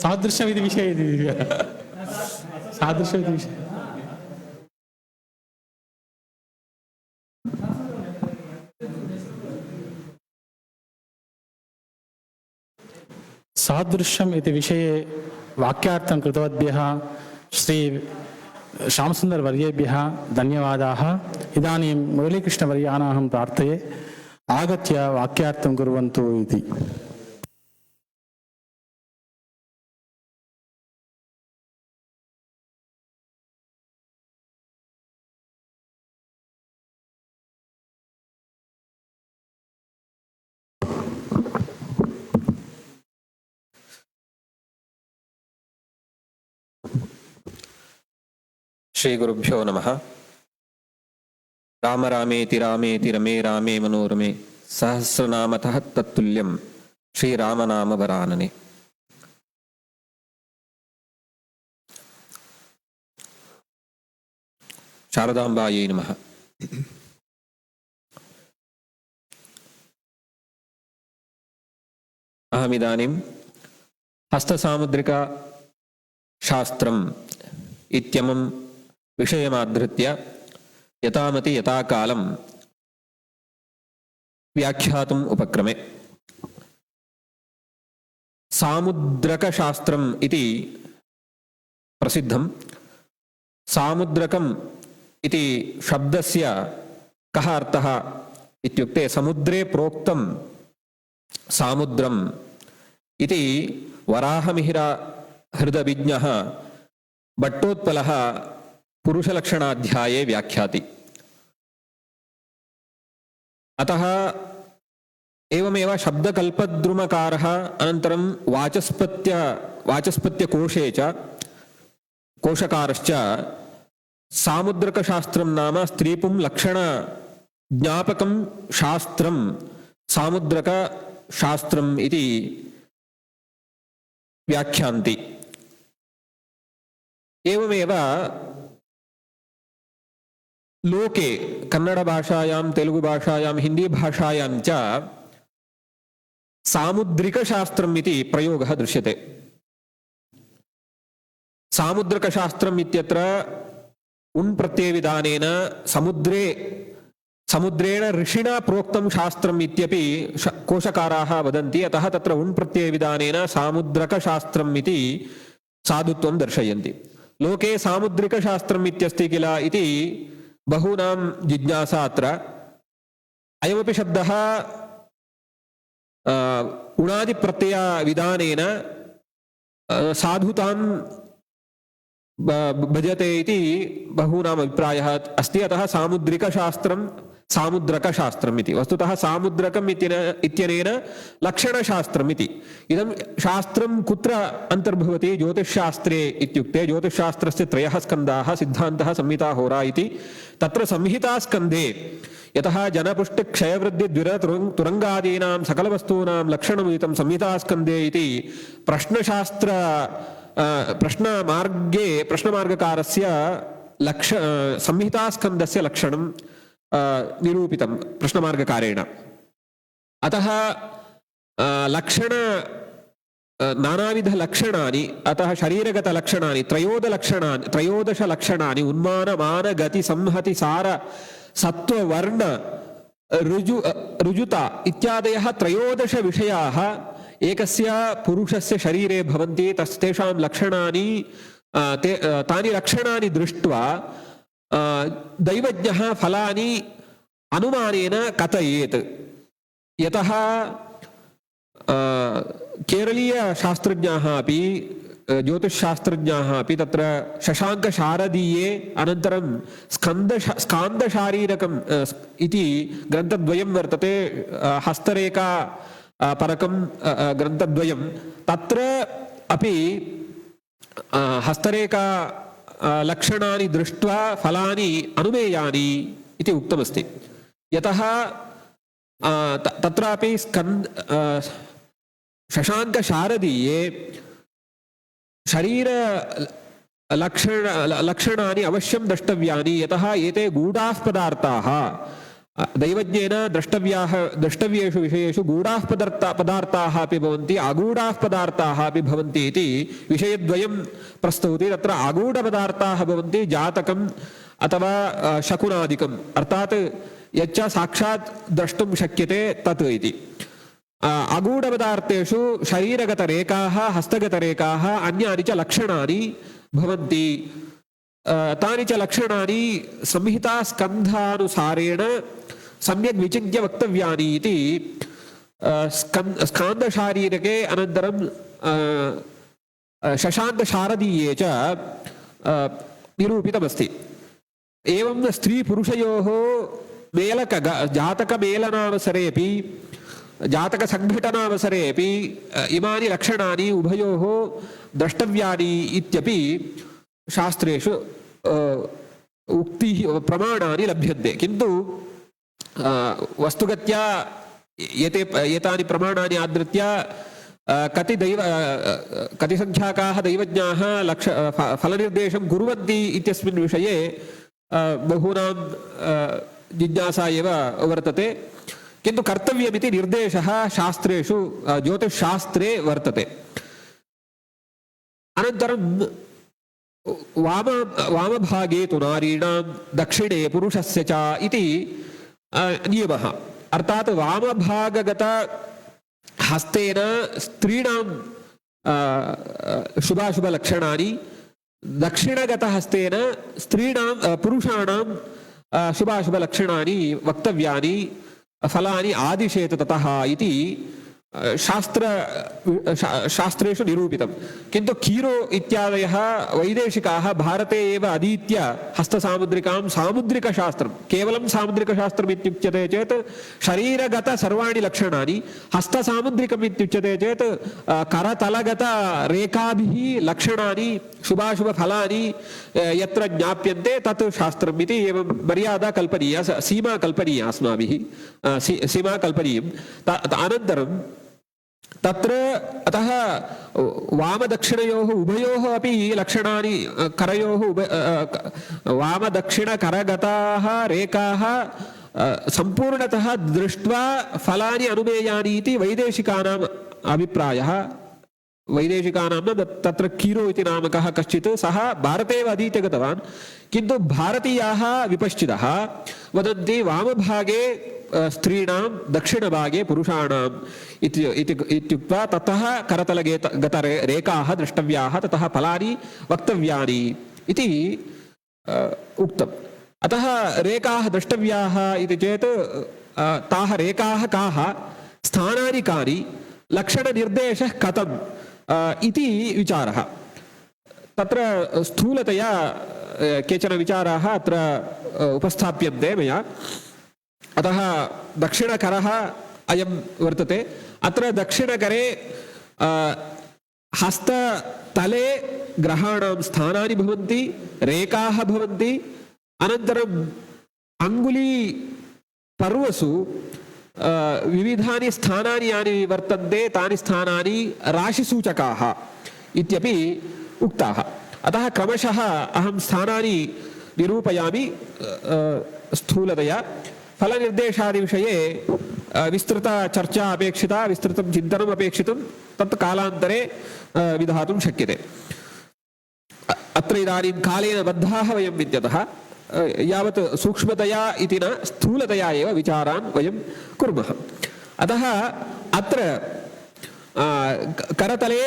सादृश्यमिति विषये सादृश्यमिति विषये सादृश्यम् इति विषये वाक्यार्थं कृतवद्भ्यः श्री श्यामसुन्दरवर्येभ्यः धन्यवादाः। इदानीं मुरलीकृष्णवर्यान् अहं प्रार्थये आगत्य वाक्यार्थं कुर्वन्तु इति। श्री गुरुभ्यो नमः। राम रामेति रामेति रमे रामे मनोरमे सहस्रनामतः तत्तुल्यं श्रीरामनाम वरानने। शारदाम्बायै नमः। अहमिदानीं हस्तसामुद्रिका शास्त्रम् इत्यमुं विषयमाधृत्य यथामति यथाकालं व्याख्यातुम् उपक्रमे। सामुद्रकशास्त्रम् इति प्रसिद्धं। सामुद्रकम् इति शब्दस्य कः अर्थः इत्युक्ते समुद्रे प्रोक्तं सामुद्रम् इति वराहमिहिरहृदविज्ञः भट्टोत्पलः पुरुषलक्षणाध्याये व्याख्याति। अतः एवमेव शब्दकल्पद्रुमकारः अनन्तरं वाचस्पत्यकोशे च कोशकारश्च सामुद्रकशास्त्रं नाम स्त्रीपुं लक्षणज्ञापकं शास्त्रं सामुद्रकशास्त्रम् इति व्याख्यान्ति। एवमेव लोके कन्नडभाषायां तेलुगुभाषायां हिन्दीभाषायां च सामुद्रिकशास्त्रम् इति प्रयोगः दृश्यते। सामुद्रकशास्त्रम् इत्यत्र उन् प्रत्ययविधानेन समुद्रेण ऋषिणा प्रोक्तं शास्त्रम् इत्यपि कोशकाराः वदन्ति। अतः तत्र उन् प्रत्ययविधानेन सामुद्रकशास्त्रम् इति साधुत्वं दर्शयन्ति। लोके सामुद्रिकशास्त्रम् इत्यस्ति किल इति बहूनां जिज्ञासा अत्र। अयमपि शब्दः उणादिप्रत्ययविधानेन साधुतां भजते इति बहूनाम् अभिप्रायः अस्ति। अतः सामुद्रिकशास्त्रं सामुद्रकशास्त्रम् इति। वस्तुतः सामुद्रकम् इत्यनेन लक्षणशास्त्रम् इति। इदं शास्त्रं कुत्र अन्तर्भवति ज्योतिषशास्त्रे इत्युक्ते ज्योतिषशास्त्रस्य त्रयः स्कन्धाः सिद्धान्तः संहिता होरा इति। तत्र संहितास्कन्धे यतः जनपुष्टिक्षयवृद्धिद्विरतुरङ्गादीनां सकलवस्तूनां लक्षणमुदितं संहितास्कन्धे इति प्रश्नमार्गकारस्य संहितास्कन्धस्य लक्षणं निरूपितं प्रश्नमार्गकारेण। अतः लक्षण नानाविधलक्षणानि अतः शरीरगतलक्षणानि त्रयोदशलक्षणानि उन्मानमानगतिसंहतिसार सत्त्ववर्ण ऋजुता इत्यादयः त्रयोदश विषयाः एकस्य पुरुषस्य शरीरे भवन्ति। तेषां लक्षणानि तानि लक्षणानि दृष्ट्वा दैवज्ञः फलानि अनुमानेन कथयेत्। यतः केरलीयशास्त्रज्ञाः अपि ज्योतिषशास्त्रज्ञाः अपि तत्र शशाङ्कशारदीये अनन्तरं स्कान्दशारीरकम् इति ग्रन्थद्वयं वर्तते। हस्तरेखा परकं ग्रन्थद्वयं तत्र अपि हस्तरेखा लक्षणानि दृष्ट्वा फलानि अनुमेयानि इति उक्तमस्ति। यतः तत्रापि शशाङ्कशारदीये शरीर लक्षणानि अवश्यं द्रष्टव्यानि। यतः एते गूढाः पदार्थाः दैवज्ञेन द्रष्टव्येषु विषयेषु गूढाः पदार्थाः अपि भवन्ति, अगूढाः पदार्थाः अपि भवन्ति इति विषयद्वयं प्रस्तौति। तत्र अगूढपदार्थाः भवन्ति जातकम् अथवा शकुनादिकम्, अर्थात् यच्च साक्षात् द्रष्टुं शक्यते तत् इति। अगूढपदार्थेषु शरीरगतरेखाः, हस्तगतरेखाः, अन्यानि च लक्षणानि भवन्ति। तानि च लक्षणानि संहितास्कन्धानुसारेण सम्यक् विचिन्त्य वक्तव्यानि इति स्कान्दशारीरके अनन्तरं शशान्तशारदीये च निरूपितमस्ति। एवं स्त्रीपुरुषयोः जातकमेलनावसरेऽपि जातकसङ्घटनावसरेऽपि इमानि लक्षणानि उभयोः द्रष्टव्यानि इत्यपि शास्त्रेषु उक्तिः प्रमाणानि लभ्यन्ते। किन्तु वस्तुगत्या एतानि प्रमाणानि आधृत्य कति संख्याकाः दैवज्ञाः फलनिर्देशं कुर्वन्ति इत्यस्मिन् विषये बहूनां जिज्ञासा एव वर्तते। किन्तु कर्तव्यमिति निर्देशः शास्त्रेषु ज्योतिषशास्त्रे वर्तते। अनन्तरं वामभागे तु नारीणां दक्षिणे पुरुषस्य च इति नियमः। अर्थात् वामभागगत हस्तेन स्त्रीणां शुभाशुभलक्षणानि, दक्षिणगतहस्तेन स्त्रीणां पुरुषाणां शुभाशुभलक्षणानि वक्तव्यानि, फलानि आदिशेत ततः इति शास्त्रेषु निरूपितं। किन्तु कीरो इत्यादयः वैदेशिकाः भारते एव अधीत्य हस्तसामुद्रिकां सामुद्रिकशास्त्रं, केवलं सामुद्रिकशास्त्रम् इत्युच्यते चेत् शरीरगत सर्वाणि लक्षणानि, हस्तसामुद्रिकम् इत्युच्यते चेत् करतलगतरेखाभिः लक्षणानि, शुभाशुभफलानि यत्र ज्ञाप्यन्ते तत् शास्त्रम् इति एवं मर्यादा कल्पनीया, सीमा कल्पनीया अस्माभिः, सीमा कल्पनीयम्। अनन्तरं तत्र अतः वामदक्षिणयोः उभयोः अपि लक्षणानि, करयोः वामदक्षिणकरगताः रेखाः सम्पूर्णतः दृष्ट्वा फलानि अनुमेयानि इति वैदेशिकानाम् अभिप्रायः। वैदेशिकानां तत्र कीरो इति नामकः कश्चित्, सः भारते एव अधीत्य गतवान्। किन्तु भारतीयाः विपश्चितः वदन्ति वामभागे स्त्रीणां दक्षिणभागे पुरुषाणाम् इत्युक्त्वा ततः करतलगतरेखाः द्रष्टव्याः, ततः फलानि वक्तव्यानि इति उक्तम्। अतः रेखाः द्रष्टव्याः इति चेत् ताः रेखाः काः, स्थानानि कानि, लक्षणनिर्देशः कथम् इति विचारः। तत्र स्थूलतया केचन विचाराः अत्र उपस्थाप्यन्ते मया। अतः दक्षिणकरः अयं वर्तते। अत्र दक्षिणकरे हस्ततले ग्रहाणां स्थानानि भवन्ति, रेखाः भवन्ति। अनन्तरम् अङ्गुलीपर्वसु विविधानि स्थानानि यानि वर्तन्ते, तानि स्थानानि राशिसूचकाः इत्यपि उक्ताः। अतः क्रमशः अहं स्थानानि निरूपयामि स्थूलतया। फलनिर्देशादिविषये विस्तृतचर्चा अपेक्षिता, विस्तृतं चिन्तनम् अपेक्षितं, तत् कालान्तरे विधातुं शक्यते। अत्र इदानीं कालेन बद्धाः वयं विद्यतः यावत् सूक्ष्मतया इति न, स्थूलतया एव विचारान् वयं कुर्मः। अतः अत्र करतले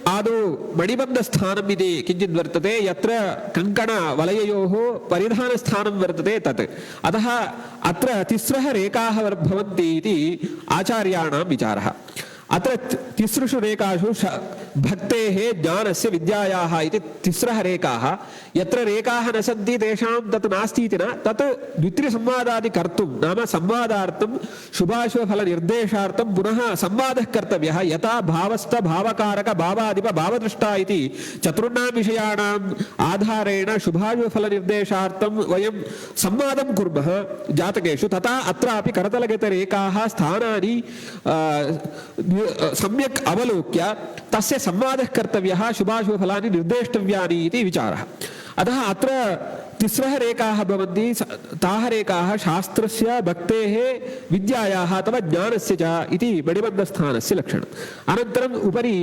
आदौ मणिबन्धस्थानम् इति किञ्चित् वर्तते, यत्र कङ्कणवलययोः परिधानस्थानं वर्तते तत्। अतः अत्र तिस्रः रेखाः भवन्ति इति आचार्याणां विचारः। अत्र तिसृषु रेखासु भक्तेः ज्ञानस्य विद्यायाः इति तिस्रः रेखाः। यत्र रेखाः न सन्ति तेषां तत् नास्ति इति न, तत् द्वित्रिसंवादादि कर्तुं, नाम संवादार्थं शुभाशुभफलनिर्देशार्थं पुनः संवादः कर्तव्यः। यथा भावस्थ भावकारक भावादिप भावदृष्टा इति चतुर्णां विषयाणाम् आधारेण शुभाशुभफलनिर्देशार्थं वयं संवादं कुर्मः जातकेषु, तथा अत्रापि करतलगतरेखाः स्थानानि सम्यक् अवलोक्य तस्य संवादः कर्तव्यः, शुभाशुभफलानि निर्देष्टव्यानि इति विचारः। अतः अत्र तिस्रः रेखाः भवन्ति ताः रेखाः शास्त्रस्य भक्तेः विद्यायाः अथवा ज्ञानस्य च इति मणिबन्धस्थानस्य लक्षणम् अनन्तरम् उपरि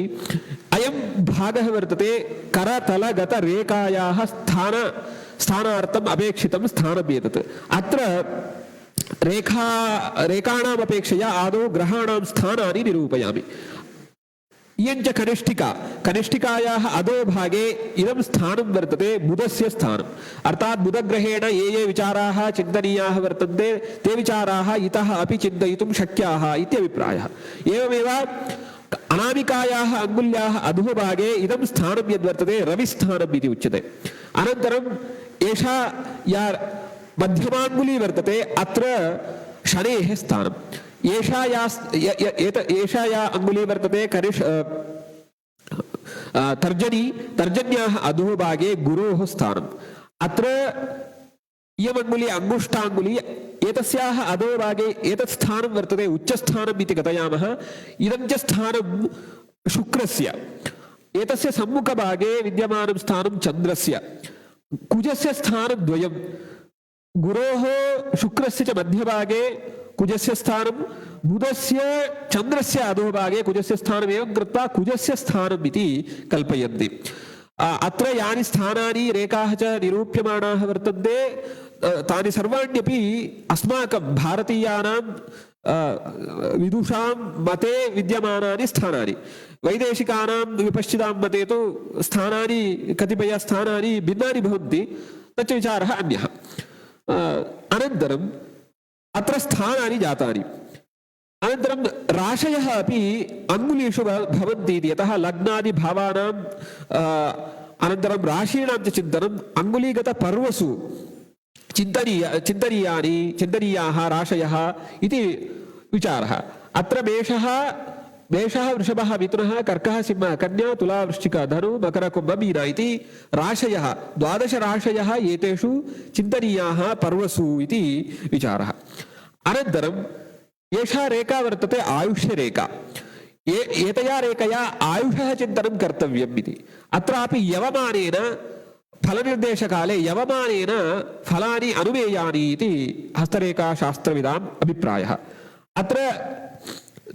अयं भागः वर्तते करतलगतरेखायाः स्थानार्थम् अपेक्षितं स्थानम् एतत् अत्र रेखाणाम् अपेक्षया आदौ ग्रहाणां स्थानानि निरूपयामि इयञ्च कनिष्ठिकायाः अधोभागे इदं स्थानं वर्तते बुधस्य स्थानम् अर्थात् बुधग्रहेण ये विचाराः चिन्तनीयाः वर्तन्ते ते विचाराः इतः अपि चिन्तयितुं शक्याः इति अभिप्रायः एवमेव अनामिकायाः अङ्गुल्याः अधोभागे इदं स्थानं यद्वर्तते रविस्थानम् इति उच्यते अनन्तरम् एषा या मध्यमाङ्गुली वर्तते अत्र शनेः स्थानम् एषा या अङ्गुली वर्तते तर्जन्याः अधोभागे गुरोः स्थानम् अत्र इयमङ्गुली अङ्गुष्ठाङ्गुली एतस्याः अधोभागे एतत् स्थानं वर्तते उच्चस्थानम् इति कथयामः इदं च स्थानं शुक्रस्य एतस्य सम्मुखभागे विद्यमानं स्थानं चन्द्रस्य कुजस्य स्थानद्वयं गुरोः शुक्रस्य च मध्यभागे कुजस्य स्थानं बुधस्य चन्द्रस्य अधोभागे कुजस्य स्थानम् एवं कृत्वा कुजस्य स्थानम् इति कल्पयन्ति अत्र यानि स्थानानि रेखाः च निरूप्यमाणाः वर्तन्ते तानि सर्वाण्यपि अस्माकं भारतीयानां विदुषां मते विद्यमानानि स्थानानि वैदेशिकानां विपश्चितां मते तु स्थानानि कतिपयस्थानानि भिन्नानि भवन्ति तच्च विचारः अन्यः अनन्तरम् अत्र स्थानानि जातानि अनन्तरं राशयः अपि अङ्गुलीषु भवन्ति इति यतः लग्नादिभावानाम् अनन्तरं राशीणां च चिन्तनम् अङ्गुलीगतपर्वसु चिन्तनीयाः राशयः इति विचारः अत्र मेषः वृषभः मिथुनः कर्कः सिंहः कन्या तुला वृश्चिक धनु मकर कुम्भ मीन इति राशयः 12 राशयः एतेषु चिन्तनीयाः पर्वसु इति विचारः अनन्तरम् एषा रेखा वर्तते आयुष्यरेखा एतया रेखया आयुषः चिन्तनं कर्तव्यम् इति अत्रापि यवमानेन फलनिर्देशकाले यवमानेन फलानि अनुमेयानि इति हस्तरेखाशास्त्रविदाम् अभिप्रायः अत्र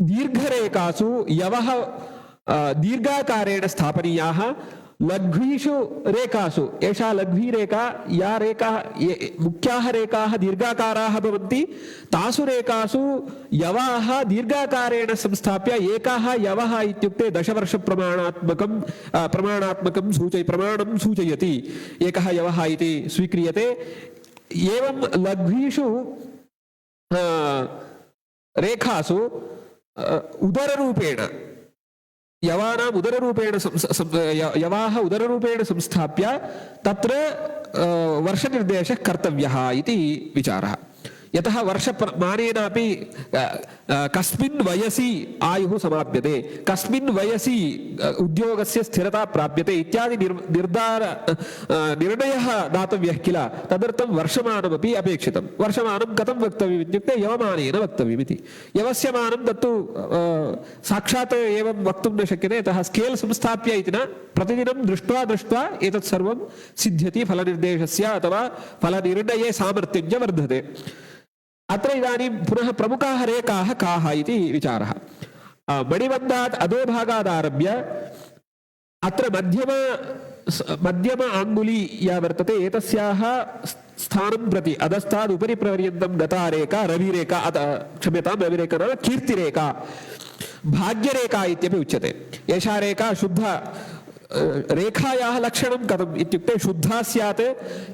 दीर्घरेखासु यवः दीर्घाकारेण स्थापनीयाः लघ्वीषु रेखासु एषा लघ्वी रेखा या रेखा मुख्याः रेखाः दीर्घाकाराः भवन्ति तासु रेखासु यवाः दीर्घाकारेण संस्थाप्य एकाः यवः इत्युक्ते 10 वर्षप्रमाणात्मकं प्रमाणं सूचयति एकः यवः इति स्वीक्रियते एवं लघ्वीषु रेखासु उदररूपेण यवानाम् उदररूपेण यवाः उदररूपेण संस्थाप्य तत्र वर्षनिर्देशः कर्तव्यः इति विचारः यतः वर्षमानेनापि कस्मिन् वयसि आयुः समाप्यते कस्मिन् वयसि उद्योगस्य स्थिरता प्राप्यते इत्यादि निर्णयः दातव्यः किल तदर्थं वर्षमानमपि अपेक्षितं वर्षमानं कथं वक्तव्यम् इत्युक्ते यवमानेन वक्तव्यमिति यवस्य मानं तत्तु साक्षात् एवं वक्तुं न शक्यते यतः स्केल् संस्थाप्य इति न प्रतिदिनं दृष्ट्वा एतत् सर्वं सिद्ध्यति फलनिर्देशस्य अथवा फलनिर्णये सामर्थ्यं च वर्धते अत्र इदानीं पुनः प्रमुखाः रेखाः काः इति विचारः मणिबन्धात् अधोभागादारभ्य अत्र मध्यम आङ्गुली या वर्तते एतस्याः स्थानं प्रति अधस्तात् उपरि पर्यन्तं गता रेखा रविरेखा रविरेखा नाम कीर्तिरेखा भाग्यरेखा इत्यपि उच्यते एषा रेखा शुद्ध रेखायाः लक्षणं कथम् इत्युक्ते शुद्धा स्यात्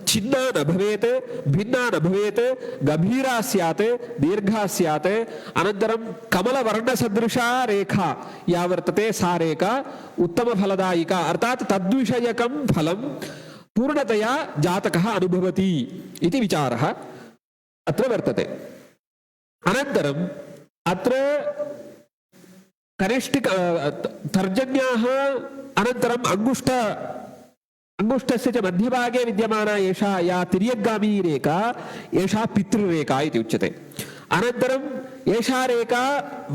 छिन्ना न भवेत् भिन्ना न भवेत् गभीरा स्यात् दीर्घा स्यात् अनन्तरं कमलवर्णसदृशा रेखा या वर्तते सा रेखा उत्तमफलदायिका अर्थात् तद्विषयकं फलं पूर्णतया जातकः अनुभवति इति विचारः अत्र वर्तते अनन्तरम् अत्र तर्जन्याः अनन्तरम् अंगुष्ठस्य च मध्यभागे विद्यमाना एषा या तिर्यग्गामी रेखा एषा पितृरेखा इति उच्यते अनन्तरम् एषा रेखा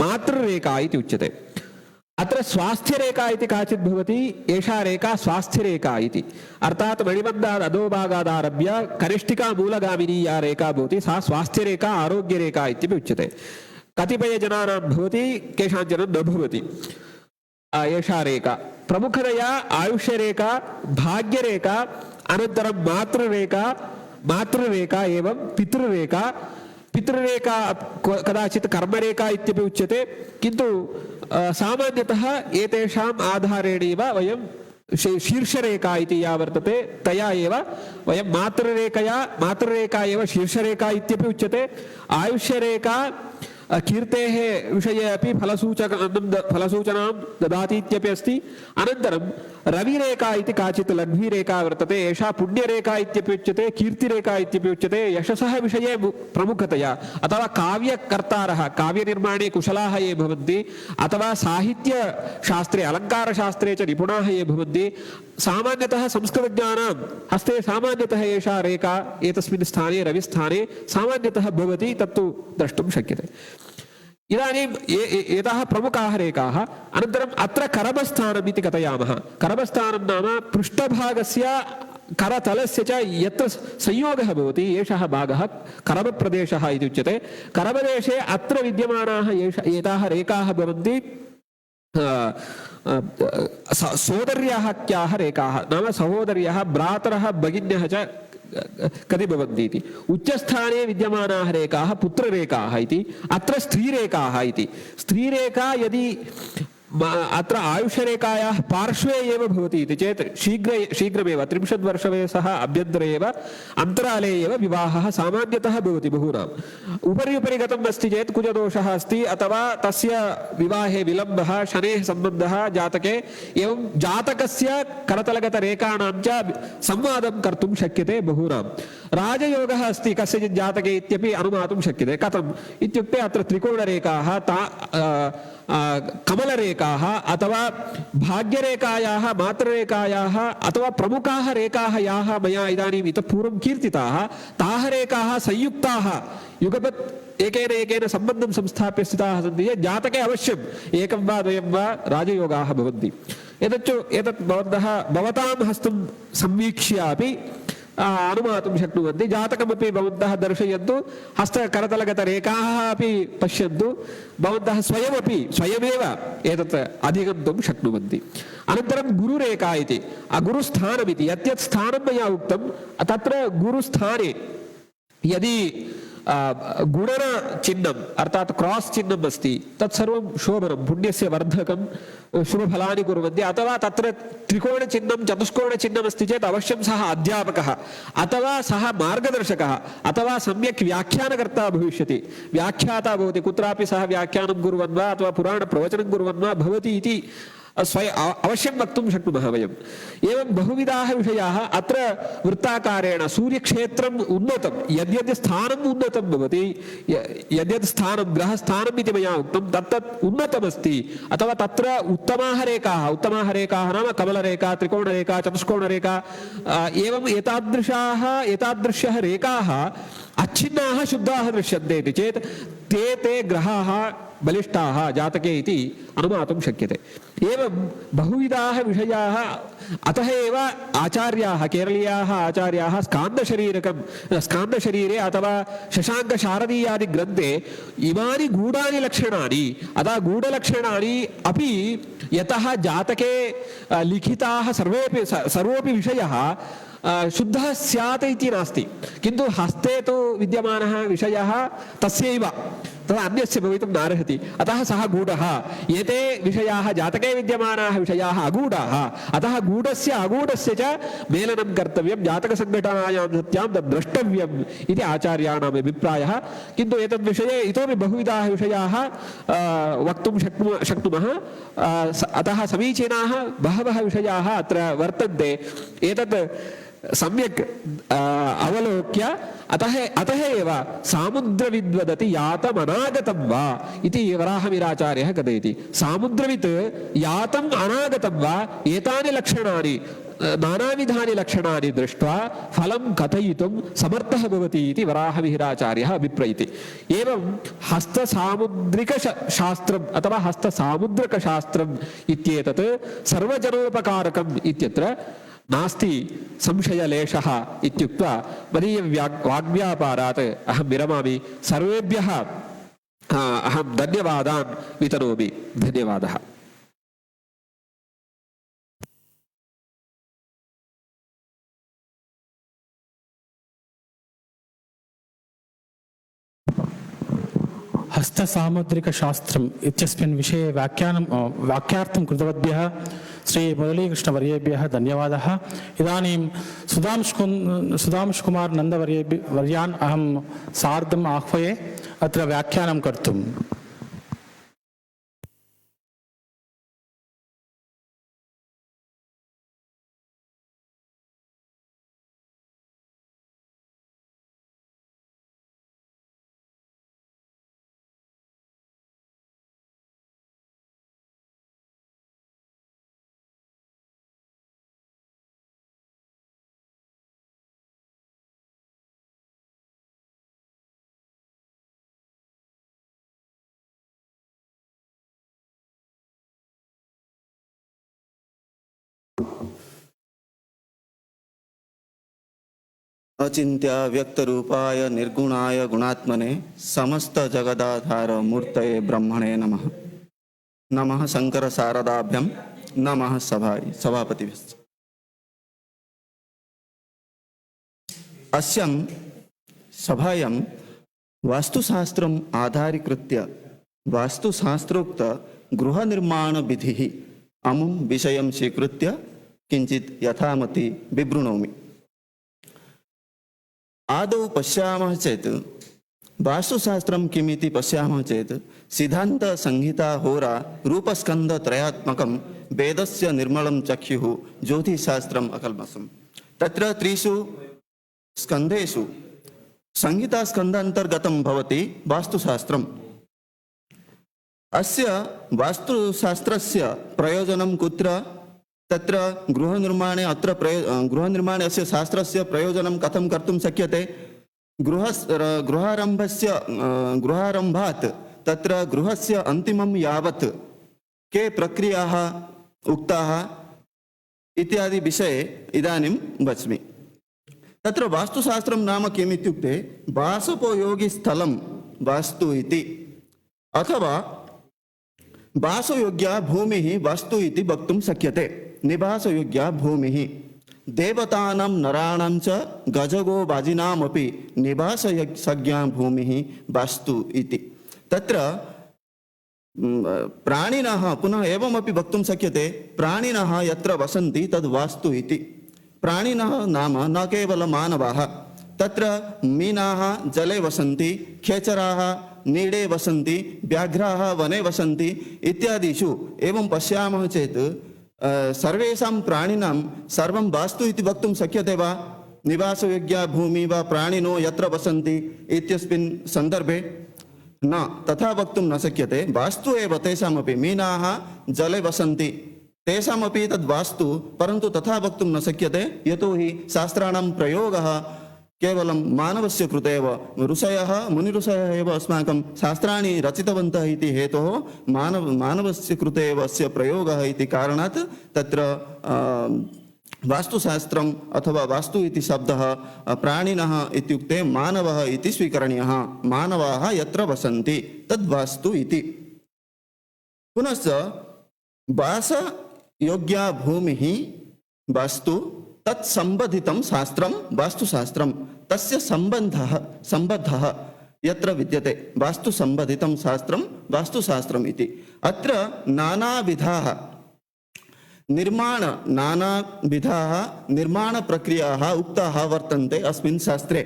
मातृरेखा इति उच्यते अत्र स्वास्थ्यरेखा इति काचित् भवति, एषा रेखा स्वास्थ्यरेखा इति। अर्थात् मणिबन्धात् अधोभागादारभ्य कनिष्ठिका मूलगामिनी या रेखा भवति सा स्वास्थ्यरेखा आरोग्यरेखा इत्यपि उच्यते। कतिपयजनानां भवति, केषाञ्चन न भवति एषा रेखा। प्रमुखतया आयुष्यरेखा, भाग्यरेखा, अनन्तरं मातृरेखा एवं पितृरेखा। पितृरेखा कदाचित् कर्मरेखा इत्यपि उच्यते, किन्तु सामान्यतः एतेषाम् आधारेणैव वयं शीर्षरेखा इति या वर्तते तया एव वयं मातृरेखा एव शीर्षरेखा इत्यपि उच्यते। आयुष्यरेखा कीर्तेः विषये अपि फलसूचनां ददाति इत्यपि अस्ति। अनन्तरं रविरेखा इति काचित् लघ्वीरेखा वर्तते, एषा पुण्यरेखा इत्यपि उच्यते, कीर्तिरेखा इत्यपि उच्यते। यशसः विषये प्रमुखतया अथवा काव्यकर्तारः, काव्यनिर्माणे कुशलाः ये भवन्ति अथवा साहित्यशास्त्रे अलङ्कारशास्त्रे च निपुणाः ये भवन्ति, सामान्यतः संस्कृतज्ञानां हस्ते सामान्यतः एषा रेखा एतस्मिन् स्थाने रविस्थाने सामान्यतः भवति, तत्तु द्रष्टुं शक्यते। इदानीम् एताः प्रमुखाः रेखाः। अनन्तरम् अत्र करमस्थानम् इति कथयामः। करमस्थानं नाम पृष्ठभागस्य करतलस्य च यत्र संयोगः भवति एषः भागः करमप्रदेशः इति उच्यते। करमदेशे अत्र विद्यमानाः एताः रेखाः भवन्ति सोदर्याः क्याः रेखाः, नाम सहोदर्यः, भ्रातरः, भगिन्यः च कति भवन्ति इति। उच्चस्थाने विद्यमानाः रेखाः पुत्ररेखाः इति। अत्र स्त्रीरेखाः इति। स्त्रीरेखा यदि अत्र आयुष्यरेखायाः पार्श्वे एव भवति इति चेत् शीघ्रमेव 30 वर्षवयसः अभ्यन्तरे एव अन्तराले एव विवाहः सामान्यतः भवति बहूनाम्। उपरि गतम् अस्ति चेत् कुजदोषः अस्ति अथवा तस्य विवाहे विलम्बः, शनेः सम्बन्धः जातके, एवं जातकस्य करतलगतरेखाणां च संवादं कर्तुं शक्यते बहूनां। राजयोगः अस्ति कस्यचित् जातके इत्यपि अनुमातुं शक्यते। कथम् इत्युक्ते अत्र त्रिकोणरेखाः, कमलरेखाः अथवा भाग्यरेखायाः, मातृरेखायाः अथवा प्रमुखाः रेखाः याः मया इदानीम् इतः पूर्वं कीर्तिताः, ताः रेखाः संयुक्ताः युगपत् एकेन सम्बन्धं संस्थाप्य स्थिताः सन्ति चेत् जातके अवश्यम् एकं वा द्वयं वा राजयोगाः भवन्ति। एतत् भवतां हस्तं संवीक्ष्यापि अनुमातुं शक्नुवन्ति। जातकमपि भवन्तः दर्शयन्तु, हस्तकरतलगतरेखाः अपि पश्यन्तु, भवन्तः स्वयमेव एतत् अधिगन्तुं शक्नुवन्ति। अनन्तरं गुरुरेखा इति, गुरुस्थानमिति यत् स्थानं मया उक्तं तत्र गुरुस्थाने यदि गुणनचिह्नम् अर्थात् क्रॉस् चिह्नम् अस्ति तत्सर्वं शोभनं, पुण्यस्य वर्धकं, शुभफलानि कुर्वन्ति। अथवा तत्र त्रिकोणचिह्नं, चतुष्कोणचिह्नम् अस्ति चेत् अवश्यं सः अध्यापकः अथवा सः मार्गदर्शकः अथवा सम्यक् व्याख्यानकर्ता भविष्यति, व्याख्याता भवति। कुत्रापि सः व्याख्यानं कुर्वन् वा अथवा पुराणप्रवचनं कुर्वन् वा भवति इति अवश्यं वक्तुं शक्नुमः वयम्। एवं बहुविधाः विषयाः अत्र वृत्ताकारेण सूर्यक्षेत्रम् उन्नतं, यद्यद् स्थानम् उन्नतं भवति, यद्यद् स्थानं ग्रहस्थानम् इति मया उक्तं तत्तत् उन्नतमस्ति। अथवा तत्र उत्तमाः रेखाः नाम कमलरेखा, त्रिकोणरेखा, चतुष्कोणरेखा, एवं एतादृश्यः रेखाः अच्छिन्नाः शुद्धाः दृश्यन्ते इति चेत् ते ग्रहाः बलिष्ठाः जातके इति अनुमातुं शक्यते। एवं बहुविधाः विषयाः, अतः एव आचार्याः, केरलीयाः आचार्याः स्कान्दशरीरे अथवा शशाङ्कशारदीयादिग्रन्थे इमानि गूढानि लक्षणानि, अतः गूढलक्षणानि अपि यतः जातके लिखिताः सर्वोऽपि विषयः शुद्धः स्यात् इति नास्ति, किन्तु हस्ते तु विद्यमानः विषयः तस्यैव, तदा अन्यस्य भवितुं नार्हति। अतः सः गूढः। एते विषयाः जातके विद्यमानाः विषयाः अगूढाः, अतः गूढस्य अगूढस्य च मेलनं कर्तव्यं, जातकसङ्घटनायां सत्यां तद् द्रष्टव्यम् इति आचार्याणाम् अभिप्रायः। किन्तु एतद्विषये इतोपि बहुविधाः विषयाः वक्तुं शक्नुमः। अतः समीचीनाः बहवः विषयाः अत्र वर्तन्ते। एतत् सम्यक् अवलोक्य अतः एव सामुद्रविद्वदति यातमनागतं वा इति वराहमिहिराचार्यः कथयति। सामुद्रवित् यातम् अनागतं वा एतानि लक्षणानि नानाविधानि लक्षणानि दृष्ट्वा फलं कथयितुं समर्थः भवति इति वराहमिहिराचार्यः अभिप्रैति। एवं हस्तसामुद्रिकशास्त्रम् अथवा हस्तसामुद्रकशास्त्रम् इत्येतत् सर्वजनोपकारकम् इत्यत्र नास्ति संशयलेशः इत्युक्त्वा मदीयवाग्व्यापारात् अहं विरमामि। सर्वेभ्यः अहं धन्यवादान् वितनोमि। धन्यवादः। हस्तसामुद्रिकशास्त्रम् इत्यस्मिन् विषये वाक्यार्थं कृतवद्भ्यः श्री मुरलीकृष्णवर्येभ्यः धन्यवादः। इदानीं सुधांशुकुमार नन्दवर्यान् अहं सार्धम् आह्वये अत्र व्याख्यानं कर्तुम्। अचिंत्य व्यक्त रूपाय निर्गुणाय गुणात्मने समस्त जगदाधार मूर्तये ब्रह्मणे नमः। नमः शंकर शारदाभ्यं नमः सभापतिभ्यश्च। अस्यां सभायां वास्तुशास्त्रम् आधारीकृत्य वास्तुशास्त्रोक्त गृहनिर्माण विधिः अमुं विषयं स्वीकृत्य किञ्चित् यथामति विवृणोमि। आदौ पश्यामः चेत् वास्तुशास्त्रं किमिति पश्यामः चेत् सिद्धान्त संहिता होरा रूपस्कन्ध त्रयात्मकं वेदस्य निर्मलं चक्षुः ज्योतिषशास्त्रम् अकल्मषम्। तत्र त्रिषु स्कन्धेषु संहिता स्कन्धान्तर्गतं भवति वास्तुशास्त्रम्। अस्य वास्तुशास्त्रस्य प्रयोजनं कुत्र? तत्र गृहनिर्माणे गृहनिर्माणे अस्य शास्त्रस्य प्रयोजनं कथं कर्तुं शक्यते? गृहारम्भात् तत्र गृहस्य अन्तिमं यावत् के प्रक्रियाः उक्ताः इत्यादि विषये इदानीं वच्मि। तत्र वास्तुशास्त्रं नाम किम् इत्युक्ते वासोपयोगिस्थलं वास्तु इति, अथवा वासयोग्या भूमिः वास्तु इति वक्तुं शक्यते। निवासयोग्या भूमिः देवतानां नराणां च गजगो बाजिनामपि निवासयोग्या भूमिः वास्तु इति। तत्र प्राणिनः पुनः एवमपि वक्तुं शक्यते प्राणिनः यत्र वसन्ति तद् वास्तु इति। प्राणिनः नाम न केवलं मानवाः। तत्र मीनाः जले वसन्ति, खेचराः नीडे वसन्ति, व्याघ्राः वने वसन्ति इत्यादिषु एवं पश्यामः चेत् सर्वेषां प्राणिनां सर्वं वास्तु इति वक्तुं शक्यते वा? निवासयोग्या भूमि वा प्राणिनो यत्र वसन्ति इत्यस्मिन् सन्दर्भे न, तथा वक्तुं न शक्यते। वास्तु एव तेषामपि। मीनाः जले वसन्ति, तेषामपि तद् वास्तु, परन्तु तथा वक्तुं न शक्यते, यतोहि शास्त्राणां प्रयोगः केवलं मानवस्य कृते एव। ऋषयः मुनिऋषयः एव अस्माकं शास्त्राणि रचितवन्तः इति हेतोः मानवस्य कृते एव अस्य प्रयोगः इति कारणात् तत्र वास्तुशास्त्रम् अथवा वास्तु इति शब्दः प्राणिनः इत्युक्ते मानवः इति स्वीकरणीयः। मानवाः यत्र वसन्ति तद्वास्तु इति। पुनश्च वासयोग्या भूमिः वास्तु, तत्सम्बन्धितं शास्त्रं वास्तुशास्त्रं। तस्य सम्बन्धः यत्र विद्यते वास्तुसम्बन्धितं शास्त्रं वास्तुशास्त्रम् इति। अत्र नानाविधाः निर्माणप्रक्रियाः उक्ताः वर्तन्ते अस्मिन् शास्त्रे।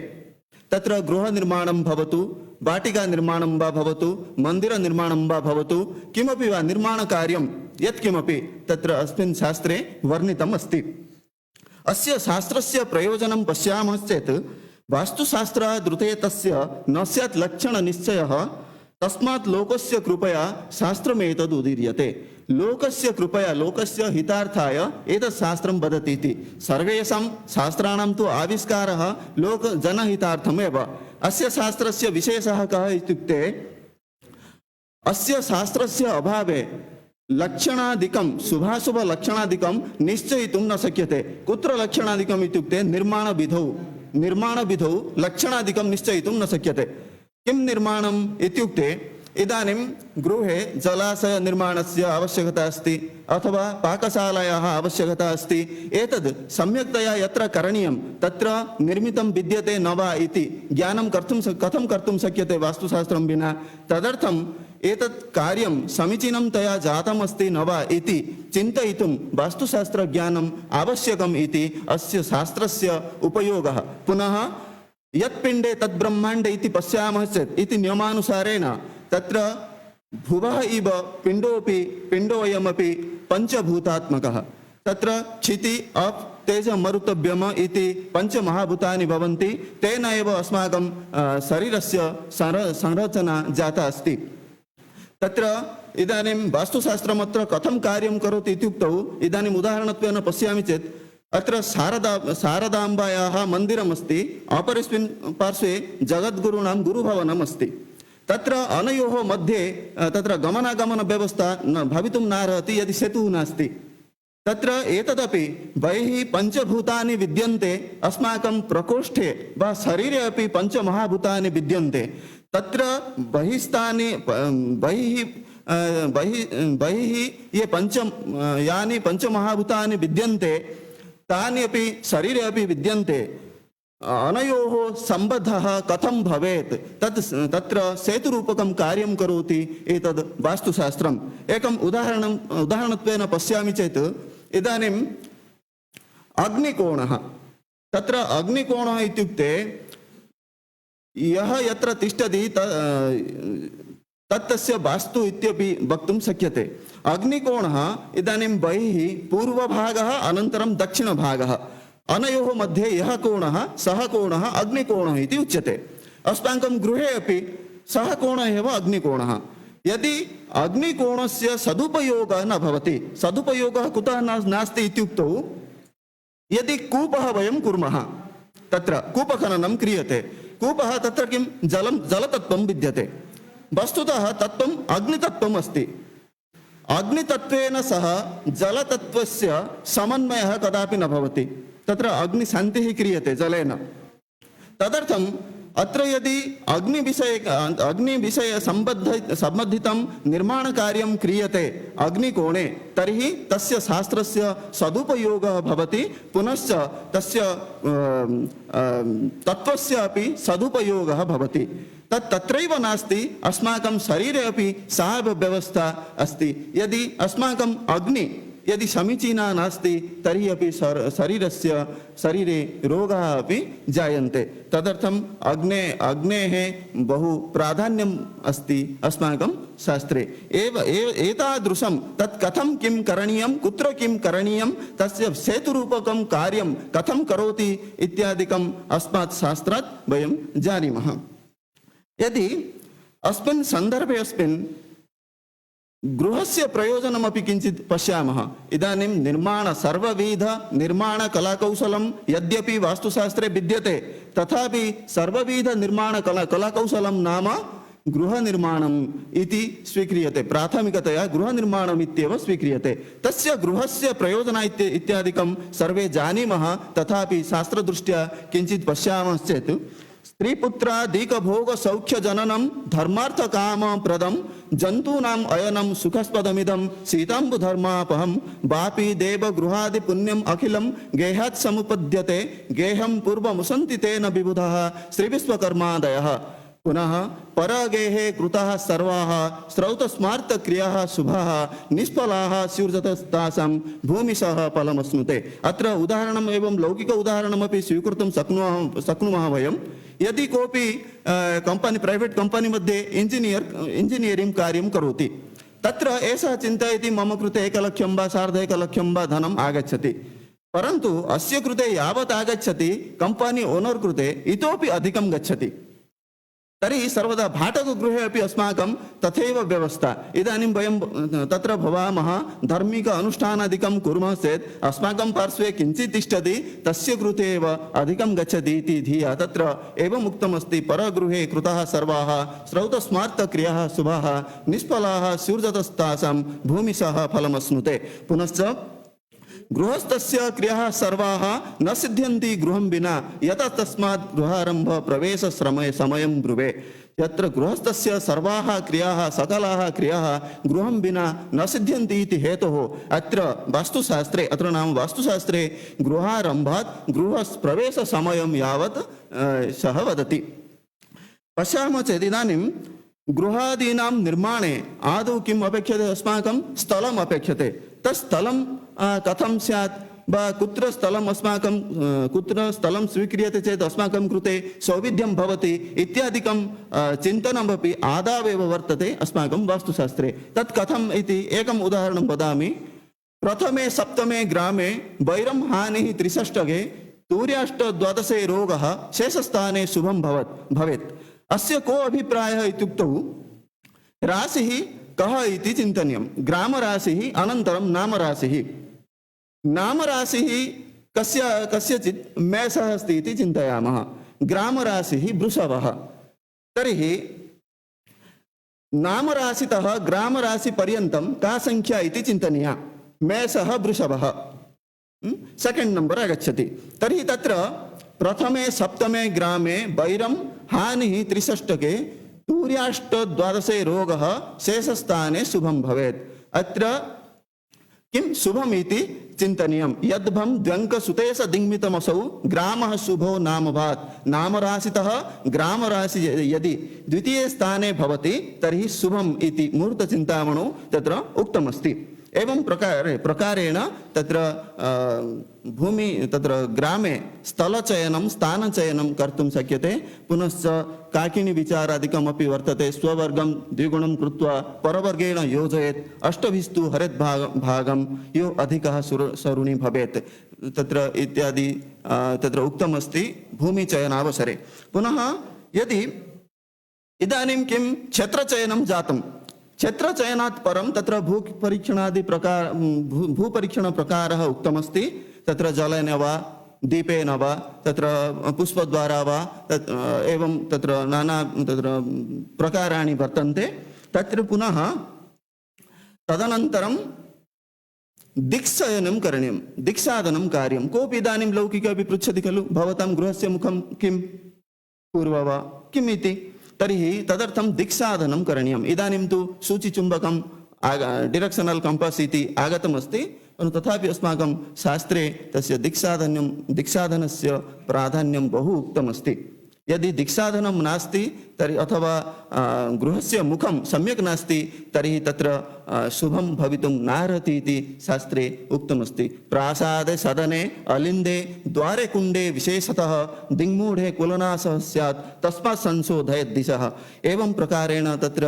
तत्र गृहनिर्माणं भवतु, वाटिकानिर्माणं वा भवतु, मन्दिरनिर्माणं वा भवतु, किमपि वा निर्माणकार्यं यत्किमपि तत्र अस्मिन् शास्त्रे वर्णितम् अस्ति। अस्य शास्त्रस्य प्रयोजनं पश्यामश्चेत् वास्तुशास्त्रादृते तस्य न स्यात् लक्षणनिश्चयः, तस्मात् लोकस्य कृपया शास्त्रमेतद् उदीर्यते। लोकस्य कृपया लोकस्य हितार्थाय एतत् शास्त्रं वदति इति। सर्वेषां शास्त्राणां तु आविष्कारः लोकजनहितार्थमेव। अस्य शास्त्रस्य विशेषः कः इत्युक्ते अस्य शास्त्रस्य अभावे लक्षणादिकं शुभाशुभलक्षणादिकं निश्चयितुं न शक्यते। कुत्र लक्षणादिकम् इत्युक्ते निर्माणविधौ लक्षणादिकं निश्चयितुं न शक्यते। किं निर्माणम् इत्युक्ते इदानीं गृहे जलाशय निर्माणस्य आवश्यकता अस्ति अथवा पाकशालायाः आवश्यकता अस्ति। एतद् सम्यक्तया यत्र करणीयं तत्र निर्मितं विद्यते न वा इति ज्ञानं कथं कर्तुं शक्यते वास्तुशास्त्रं विना। तदर्थम् एतत् कार्यं समीचीनतया जातमस्ति न वा इति चिन्तयितुं वास्तुशास्त्रज्ञानम् आवश्यकम् इति अस्य शास्त्रस्य उपयोगः। पुनः यत् पिण्डे तद् ब्रह्माण्डे इति पश्यामः चेत् इति नियमानुसारेण तत्र भुवः इव पिण्डोऽयमपि पञ्चभूतात्मकः। तत्र क्षिति अप् तेज मरुत व्योम इति पञ्चमहाभूतानि भवन्ति। तेन एव अस्माकं शरीरस्य संरचना जाता अस्ति। तत्र इदानीं वास्तुशास्त्रमत्र कथं कार्यं करोति इत्युक्तौ इदानीम् उदाहरणत्वेन पश्यामि चेत् अत्र शारदाम्बायाः मन्दिरमस्ति, अपरस्मिन् पार्श्वे जगद्गुरूणां गुरुभवनम् अस्ति। तत्र अनयोः मध्ये तत्र गमनागमनव्यवस्था न भवितुं नार्हति यदि सेतुः नास्ति। तत्र एतदपि बहिः पञ्चभूतानि विद्यन्ते, अस्माकं प्रकोष्ठे वा शरीरे अपि पञ्चमहाभूतानि विद्यन्ते। तत्र बहिः ये यानि पञ्चमहाभूतानि विद्यन्ते तानि अपि शरीरे अपि विद्यन्ते। अनयोः सम्बद्धः कथं भवेत् तत्र सेतुरूपकं कार्यं करोति एतद् वास्तुशास्त्रम्। एकम् उदाहरणत्वेन पश्यामि चेत् इदानीम् अग्निकोणः। तत्र अग्निकोणः इत्युक्ते यः यत्र तिष्ठति तस्य वास्तु इत्यपि वक्तुं शक्यते। अग्निकोणः इदानीं बहिः पूर्वभागः अनन्तरं दक्षिणभागः, अनयोः मध्ये यः कोणः सः कोणः अग्निकोणः इति उच्यते। अस्माकं गृहे अपि सः कोणः एव अग्निकोणः। यदि अग्निकोणस्य सदुपयोगः न भवति, सदुपयोगः कुतः नास्ति इत्युक्तौ यदि कूपः वयं कुर्मः, तत्र कूपखननं क्रियते, कूपः तत्र किं जलतत्त्वं विद्यते। वस्तुतः तत्त्वम् अग्नितत्त्वम् अस्ति। अग्नितत्त्वेन सह जलतत्त्वस्य समन्वयः कदापि न भवति, तत्र अग्निशान्तिः क्रियते जलेन। तदर्थम् अत्र यदि अग्निविषय सम्बद्धितं निर्माणकार्यं क्रियते अग्निकोणे, तर्हि तस्य शास्त्रस्य सदुपयोगः भवति, पुनश्च तस्य तत्त्वस्य अपि सदुपयोगः भवति। तत्रैव नास्ति, अस्माकं शरीरे अपि सा व्यवस्था अस्ति। यदि अस्माकं अग्नि यदि समीचीना नास्ति तर्हि अपि शरीरे रोगाः अपि जायन्ते। तदर्थम् अग्नेः बहु प्राधान्यम् अस्ति अस्माकं शास्त्रे। एतादृशं तत् कथं किं करणीयं, कुत्र किं करणीयं, तस्य सेतुरूपकं कार्यं कथं करोति इत्यादिकम् अस्मात् शास्त्रात् वयं जानीमः। यदि अस्मिन् सन्दर्भे गृहस्य प्रयोजनमपि किञ्चित् पश्यामः। इदानीं सर्वविध निर्माणकलाकौशलं यद्यपि वास्तुशास्त्रे विद्यते, तथापि सर्वविध निर्माणकलाकौशलं नाम गृहनिर्माणम् इति स्वीक्रियते। प्राथमिकतया गृहनिर्माणम् इत्येव स्वीक्रियते। तस्य गृहस्य प्रयोजन इत्यादिकं सर्वे जानीमः, तथापि शास्त्रदृष्ट्या किञ्चित् पश्यामश्चेत् स्त्रीपुत्रादिकभोगसौख्यजननं धर्मार्थकामप्रदं जन्तूनाम् अयनं सुखस्पदमिदं सीताम्बुधर्मापहं वापि देवगृहादिपुण्यम् अखिलं गेहात् समुपद्यते गेहं पूर्वमुसन्ति तेन विबुधः श्रीविश्वकर्मादयः। पुनः परगेहे कृताः सर्वाः स्रौतस्मार्तक्रियाः शुभाः निष्फलाः स्युर्जतस्तासां भूमिशः फलमश्नुते। अत्र उदाहरणम् एवं लौकिक उदाहरणमपि स्वीकर्तुं शक्नुमः वयं। यदि कोऽपि प्रैवेट् कम्पनी मध्ये इंजीनियरिंग कार्यं करोति, तत्र एषः चिन्तयति मम कृते 1 लक्षं वा 1.5 लक्षं वा धनम् आगच्छति, परन्तु अस्य कृते यावत् आगच्छति कम्पनी ओनर् कृते इतोपि अधिकं गच्छति। तर्हि सर्वदा भाटकगृहे अपि अस्माकं तथैव व्यवस्था। इदानीं वयं तत्र भवामः, धार्मिक अनुष्ठानादिकं कुर्मः चेत् अस्माकं पार्श्वे किञ्चित् तिष्ठति, तस्य कृते एव अधिकं गच्छति इति धिया तत्र एवम् उक्तमस्ति, परगृहे कृताः सर्वाः श्रौतस्मार्तक्रियाः शुभाः निष्फलाः स्युर्जतस्तासां भूमिशः फलमश्नुते। पुनश्च गृहस्थस्य क्रियाः सर्वाः न सिद्ध्यन्ति गृहं विना, यतः तस्मात् गृहारम्भ प्रवेश समयं ब्रुवे। यत्र गृहस्थस्य सर्वाः क्रियाः सकलाः क्रियाः गृहं विना न सिद्ध्यन्ति इति हेतोः अत्र वास्तुशास्त्रे, अत्र नाम वास्तुशास्त्रे गृहारम्भात् गृहप्रवेशसमयं यावत् सः वदति। पश्यामः चेत् इदानीं गृहादीनां निर्माणे आदौ किम् अपेक्षते, अस्माकं स्थलम् अपेक्षते। तत् स्थलं कथं स्यात् वा कुत्र स्थलम् अस्माकं कुत्र स्थलं स्वीक्रियते चेत् अस्माकं कृते सौविध्यं भवति इत्यादिकं चिन्तनमपि आदावेव वर्तते अस्माकं वास्तुशास्त्रे। तत् कथम् इति एकम् उदाहरणं वदामि। प्रथमे सप्तमे ग्रामे वैरं हानिः त्रिषष्टके तूर्याष्ट द्वादशे रोगः शेषस्थाने शुभं भवेत्। अस्य को अभिप्रायः इत्युक्तौ राशिः कः इति चिन्तनीयं। ग्रामराशिः अनन्तरं नामराशिः। नामराशिः कस्यचित् मेषः अस्ति इति चिन्तयामः, ग्रामराशिः वृषभः। तर्हि नामराशितः ग्रामराशिपर्यन्तं का संख्या इति चिन्तनीया, मेषः वृषभः सेकेण्ड् नम्बर् आगच्छति। तर्हि तत्र प्रथमे सप्तमे ग्रामे वैरं हानिः त्रिषष्टके तूर्याष्ट द्वादशे रोगः शेषस्थाने शुभं भवेत्। अत्र किं शुभम् इति चिन्तनीयं। यद्भं द्व्यङ्कसुतेश दिङ्मितमसौ ग्रामः शुभो नामभात्। नामराशितः ग्रामराशि यदि द्वितीये स्थाने भवति तर्हि शुभम् इति मुहूर्तचिन्तामणौ तत्र उक्तमस्ति। एवं प्रकारेण तत्र ग्रामे स्थलचयनं स्थानचयनं कर्तुं शक्यते। पुनश्च काकिनी विचारादिकमपि वर्तते। स्ववर्गं द्विगुणं कृत्वा परवर्गेण योजयेत्, अष्टभिस्तु हरेत् भागं यो अधिकः सरुणि भवेत् तत्र इत्यादि तत्र उक्तमस्ति भूमिचयनावसरे। पुनः यदि इदानीं किं क्षेत्रचयनं जातं, क्षेत्रचयनात् परं तत्र भूपरीक्षणप्रकारः उक्तमस्ति। तत्र जलेन वा दीपेन वा तत्र पुष्पद्वारा वा एवं तत्र नाना तत्र प्रकाराणि वर्तन्ते। तत्र पुनः तदनन्तरं दिक्चयनं करणीयं, दिक्साधनं कार्यं। कोऽपि इदानीं लौकिक अपि पृच्छति खलु, भवतां गृहस्य मुखं किं पूर्व वा किम् इति, तर्हि तदर्थं दिक्साधनं करणीयम्। इदानीं तु सूचिचुम्बकं डिरेक्षनल् कम्पास् इति आगतमस्ति, परन्तु तथापि अस्माकं शास्त्रे तस्य दिक्साधनस्य प्राधान्यं बहु उक्तमस्ति। यदि दिक्साधनं नास्ति तर्हि अथवा गृहस्य मुखं सम्यक् नास्ति तर्हि तत्र शुभं भवितुं नार्हति इति शास्त्रे उक्तमस्ति। प्रासादे सदने अलिन्दे द्वारे कुण्डे विशेषतः दिङ्मूढे कुलनाशः स्यात् तस्मात् संशोधयेत् दिशः। एवं प्रकारेण तत्र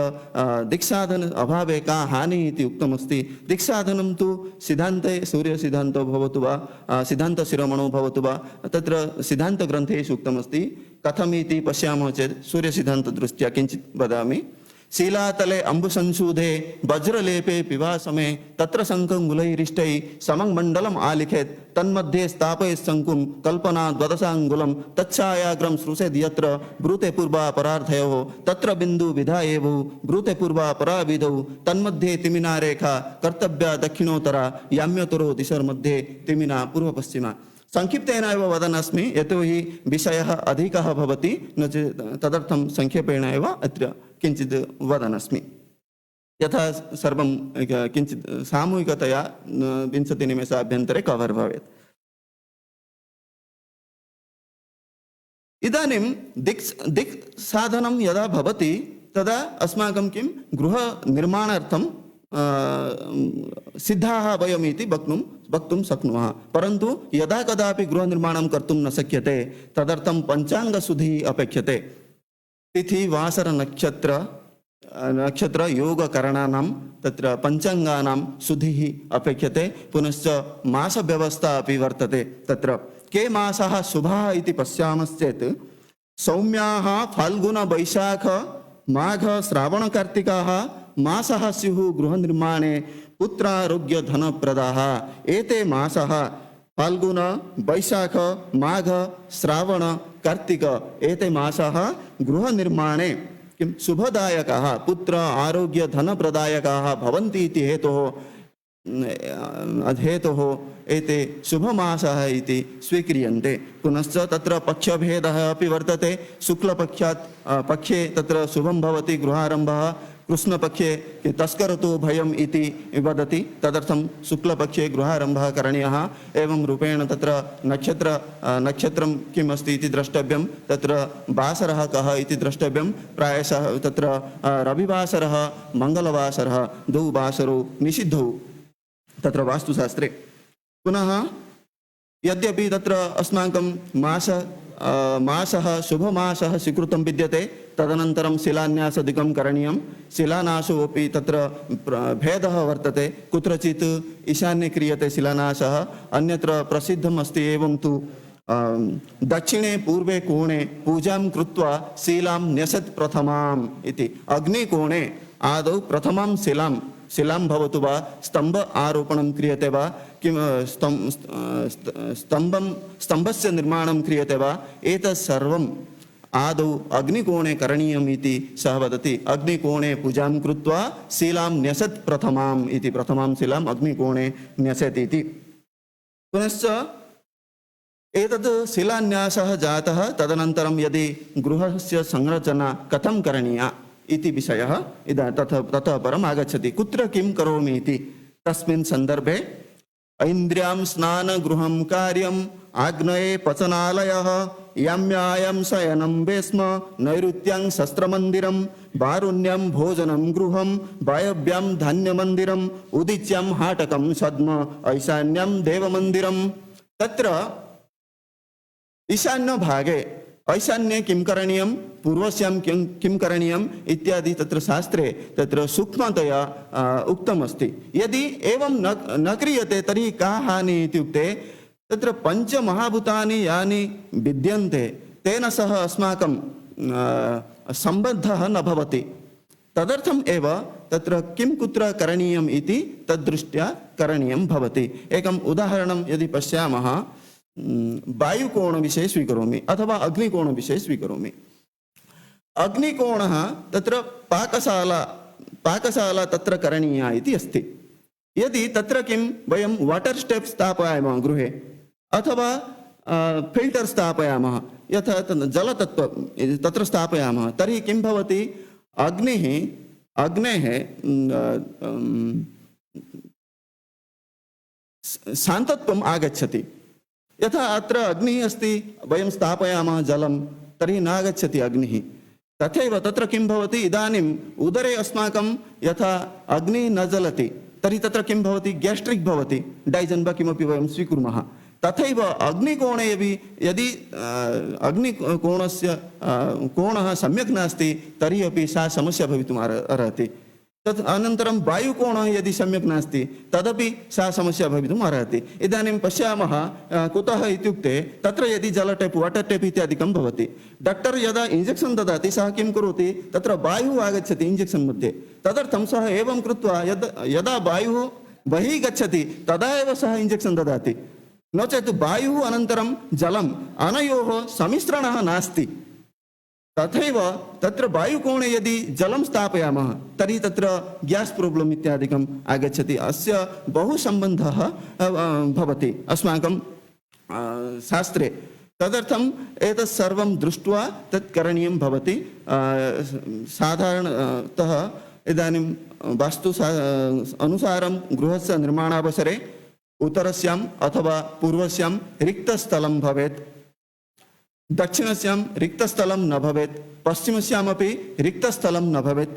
दिक्साधन अभावे का हानिः इति उक्तमस्ति। दिक्साधनं तु सिद्धान्ते सूर्यसिद्धान्तो भवतु वा सिद्धान्तशिरोमणौ भवतु वा तत्र सिद्धान्तग्रन्थेषु उक्तमस्ति। कथमिति पश्यामः चेत् सूर्यसिद्धान्तदृष्ट्या किञ्चित् वदामि। शीलातले अम्बुसंशूधे वज्रलेपे पिवासमे तत्र शङ्खङ्गुलैरिष्टैः समं मण्डलम् आलिखेत् तन्मध्ये स्थापयेत् शङ्कुं कल्पना द्वदशाङ्गुलं तच्छायाग्रं सृशेद् यत्र ब्रूते पूर्वा परार्धयोः तत्र बिन्दु विधायेवौ ब्रूते पूर्वा पराविधौ तन्मध्ये तिमिना रेखा कर्तव्या दक्षिणोत्तरा याम्योत्तरो दिशर्मध्ये तिमिना पूर्वपश्चिमा। संक्षिप्तेन एव वदन् अस्मि, यतोहि विषयः अधिकः भवति, न चेत् तदर्थं संक्षेपेण एव अत्र किञ्चित् वदन् अस्मि। यथा सर्वं किञ्चित् सामूहिकतया 20 निमेषाभ्यन्तरे कवर् भवेत्। इदानीं दिक् साधनं यदा भवति तदा अस्माकं किं गृहनिर्माणार्थं सिद्धाः वयम् इति वक्तुं शक्नुमः। परन्तु यदा कदापि गृहनिर्माणं कर्तुं न शक्यते तदर्थं पञ्चाङ्गशुद्धिः अपेक्षते। तिथि वासर नक्षत्र योगकरणानां तत्र पञ्चाङ्गानां शुद्धिः अपेक्षते। पुनश्च मासव्यवस्था अपि वर्तते। तत्र के मासाः शुभाः इति पश्यामश्चेत् सौम्याः फाल्गुन वैशाख माघ श्रावण कार्तिकाः मासः स्युः गृहनिर्माणे पुत्रारोग्य धनप्रदाः। एते मासः फाल्गुन वैशाख माघ श्रावण कार्तिक एते मासः गृहनिर्माणे किं शुभदायकाः पुत्र आरोग्य धनप्रदायकाः भवन्ति इति हेतोः एते शुभमासः इति स्वीक्रियन्ते। पुनश्च तत्र पक्षभेदः अपि वर्तते। शुक्लपक्षात् पक्षे तत्र शुभं भवति गृहारम्भः, कृष्णपक्षे तस्करतु भयम् इति वदति, तदर्थं शुक्लपक्षे गृहारम्भः करणीयः। एवं रूपेण तत्र नक्षत्रं किम् अस्ति इति द्रष्टव्यं, तत्र वासरः कः इति द्रष्टव्यं। प्रायशः तत्र रविवासरः मङ्गलवासरः द्वौ वासरौ निषिद्धौ तत्र वास्तुशास्त्रे। पुनः यद्यपि तत्र अस्माकं मासः शुभमासः स्वीकृतं विद्यते, तदनन्तरं शिलान्यासादिकं करणीयं। शिलान्यासोऽपि तत्र भेदः वर्तते। कुत्रचित् ईशान्ये क्रियते शिलान्यासः, अन्यत्र प्रसिद्धम् अस्ति एवं तु दक्षिणे पूर्वे कोणे पूजां कृत्वा शिलां न्यसत् प्रथमाम् इति। अग्निकोणे आदौ प्रथमां शिलां भवतु वा स्तम्भ आरोपणं क्रियते वा किं स्तम्भस्य निर्माणं क्रियते वा, एतत् सर्वम् आदौ अग्निकोणे करणीयम् इति सः वदति। अग्निकोणे पूजां कृत्वा शिलां न्यसत् प्रथमाम् इति, प्रथमां शिलाम् अग्निकोणे न्यसत् इति। पुनश्च एतत् शिलान्यासः जातः, तदनन्तरं यदि गृहस्य संरचना कथं करणीया इति विषयः ततः परम् आगच्छति। कुत्र किं करोमि इति तस्मिन् सन्दर्भे ऐन्द्रियां स्नानगृहं कार्यम् आग्नेये पचनालयः याम्यायं शयनं वेश्म नैऋत्यां शस्त्रमन्दिरं वारुण्यां भोजनं गृहं वायव्यां धान्यमन्दिरम् उदिच्यां हाटकं छद्म ईशान्यां देवमन्दिरं। तत्र ईशान्यभागे ऐशान्ये किं करणीयं, पूर्वस्यां किं करणीयम् इत्यादि तत्र शास्त्रे तत्र सूक्ष्मतया उक्तमस्ति। यदि एवं न क्रियते तर्हि का हानिः इत्युक्ते तत्र पञ्चमहाभूतानि यानि विद्यन्ते तेन सह अस्माकं सम्बद्धः न भवति। तदर्थम् एव तत्र किं कुत्र करणीयम् इति तद्दृष्ट्या करणीयं भवति। एकम् उदाहरणं यदि पश्यामः, वायुकोणविषये स्वीकरोमि अथवा अग्निकोणविषये स्वीकरोमि। अग्निकोणः तत्र पाकशाला तत्र करणीया इति अस्ति। यदि तत्र किं वयं वाटर् स्टेप् स्थापयामः गृहे अथवा फिल्टर् स्थापयामः, यथा जलतत्त्व तत्र स्थापयामः, तर्हि किं भवति, अग्नेः शान्तत्वम् आगच्छति। यथा अत्र अग्निः अस्ति, वयं स्थापयामः जलं, तर्हि नागच्छति अग्निः। तथैव तत्र किं भवति, इदानीम् उदरे अस्माकं यथा अग्निः न जलति तर्हि तत्र किं भवति, गेस्ट्रिक् भवति, डैजन् वा किमपि वयं स्वीकुर्मः। तथैव अग्निकोणे यदि अग्निकोणस्य कोणः सम्यक् नास्ति तर्हि अपि सा समस्या भवितुम् अर्हति। तत् अनन्तरं वायुकोणः यदि सम्यक् नास्ति तदपि सा समस्या भवितुम् अर्हति। इदानीं पश्यामः कुतः इत्युक्ते तत्र यदि जलटेप् वाटर् टेप् इत्यादिकं भवति, डाक्टर् यदा इञ्जेक्षन् ददाति सः किं करोति, तत्र वायुः आगच्छति इञ्जेक्षन् मध्ये, तदर्थं सः एवं कृत्वा यदा वायुः बहिः गच्छति तदा एव सः इञ्जेक्षन् ददाति। नो चेत् वायुः अनन्तरं जलम् अनयोः सम्मिश्रणः नास्ति। तथैव तत्र वायुकोणे यदि जलं स्थापयामः तर्हि तत्र ग्यास् प्राब्लम् इत्यादिकम् आगच्छति। अस्य बहु सम्बन्धः भवति अस्माकं शास्त्रे। तदर्थम् एतत् सर्वं दृष्ट्वा तत् करणीयं भवति। साधारणतः इदानीं वास्तु अनुसारं गृहस्य निर्माणावसरे उत्तरस्याम् अथवा पूर्वस्यां रिक्तस्थलं भवेत्, दक्षिणस्यां रिक्तस्थलं न भवेत्, पश्चिमस्यामपि रिक्तस्थलं न भवेत्।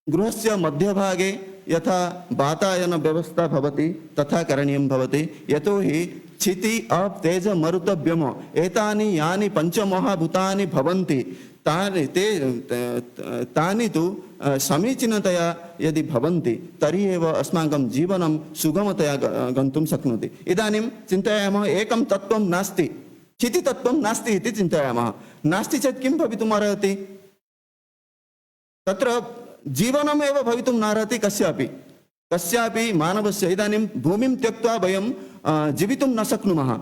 गृहस्य मध्यभागे यथा वातायनव्यवस्था भवति तथा करणीयं भवति। यतोहि क्षिति अप् तेज मरुत व्योम एतानि यानि पञ्चमहाभूतानि भवन्ति तानि तु समीचीनतया यदि भवन्ति तर्हि एव अस्माकं जीवनं सुगमतया गन्तुं शक्नोति। इदानीं चिन्तयामः एकं तत्त्वं नास्ति, क्षितितत्त्वं नास्ति इति चिन्तयामः। नास्ति चेत् किं भवितुमर्हति? तत्र जीवनमेव भवितुं नार्हति कस्यापि मानवस्य। इदानीं भूमिं त्यक्त्वा वयं जीवितुं न शक्नुमः।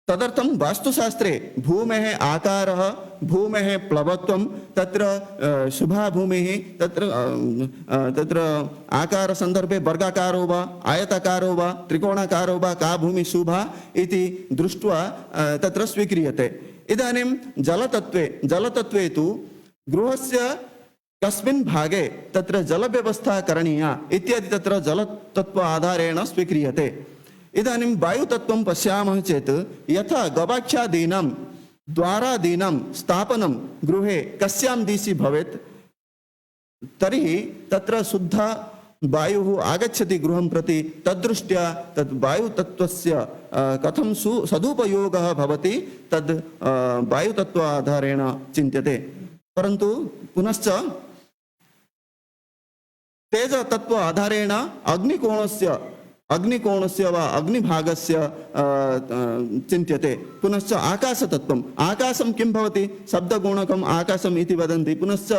तदर्थं वास्तुशास्त्रे भूमेः आकारः, भूमेः प्लवत्वं, तत्र शुभा भूमिः, तत्र आकारसन्दर्भे वर्गाकारो वा आयताकारो वा त्रिकोणाकारो वा का भूमिः शुभा इति दृष्ट्वा तत्र स्वीक्रियते। इदानीं जलतत्त्वे तु गृहस्य कस्मिन् भागे तत्र जलव्यवस्था करणीया इत्यादि तत्र जलतत्त्व आधारेण स्वीक्रियते। इदानीं वायुतत्त्वं पश्यामः चेत् यथा गवाक्षादीनां द्वारादीनां स्थापनं गृहे कस्यां दिशि भवेत् तर्हि तत्र शुद्ध वायुः आगच्छति गृहं प्रति। तद्दृष्ट्या तद् वायुतत्त्वस्य कथं सदुपयोगः भवति तद् वायुतत्त्व आधारेण चिन्त्यते। परन्तु पुनश्च तेजतत्त्व आधारेण अग्निकोणस्य वा अग्निभागस्य चिन्त्यते। पुनश्च आकाशतत्त्वम्, आकाशं किं भवति? शब्दगुणकम् आकाशम् इति वदन्ति। पुनश्च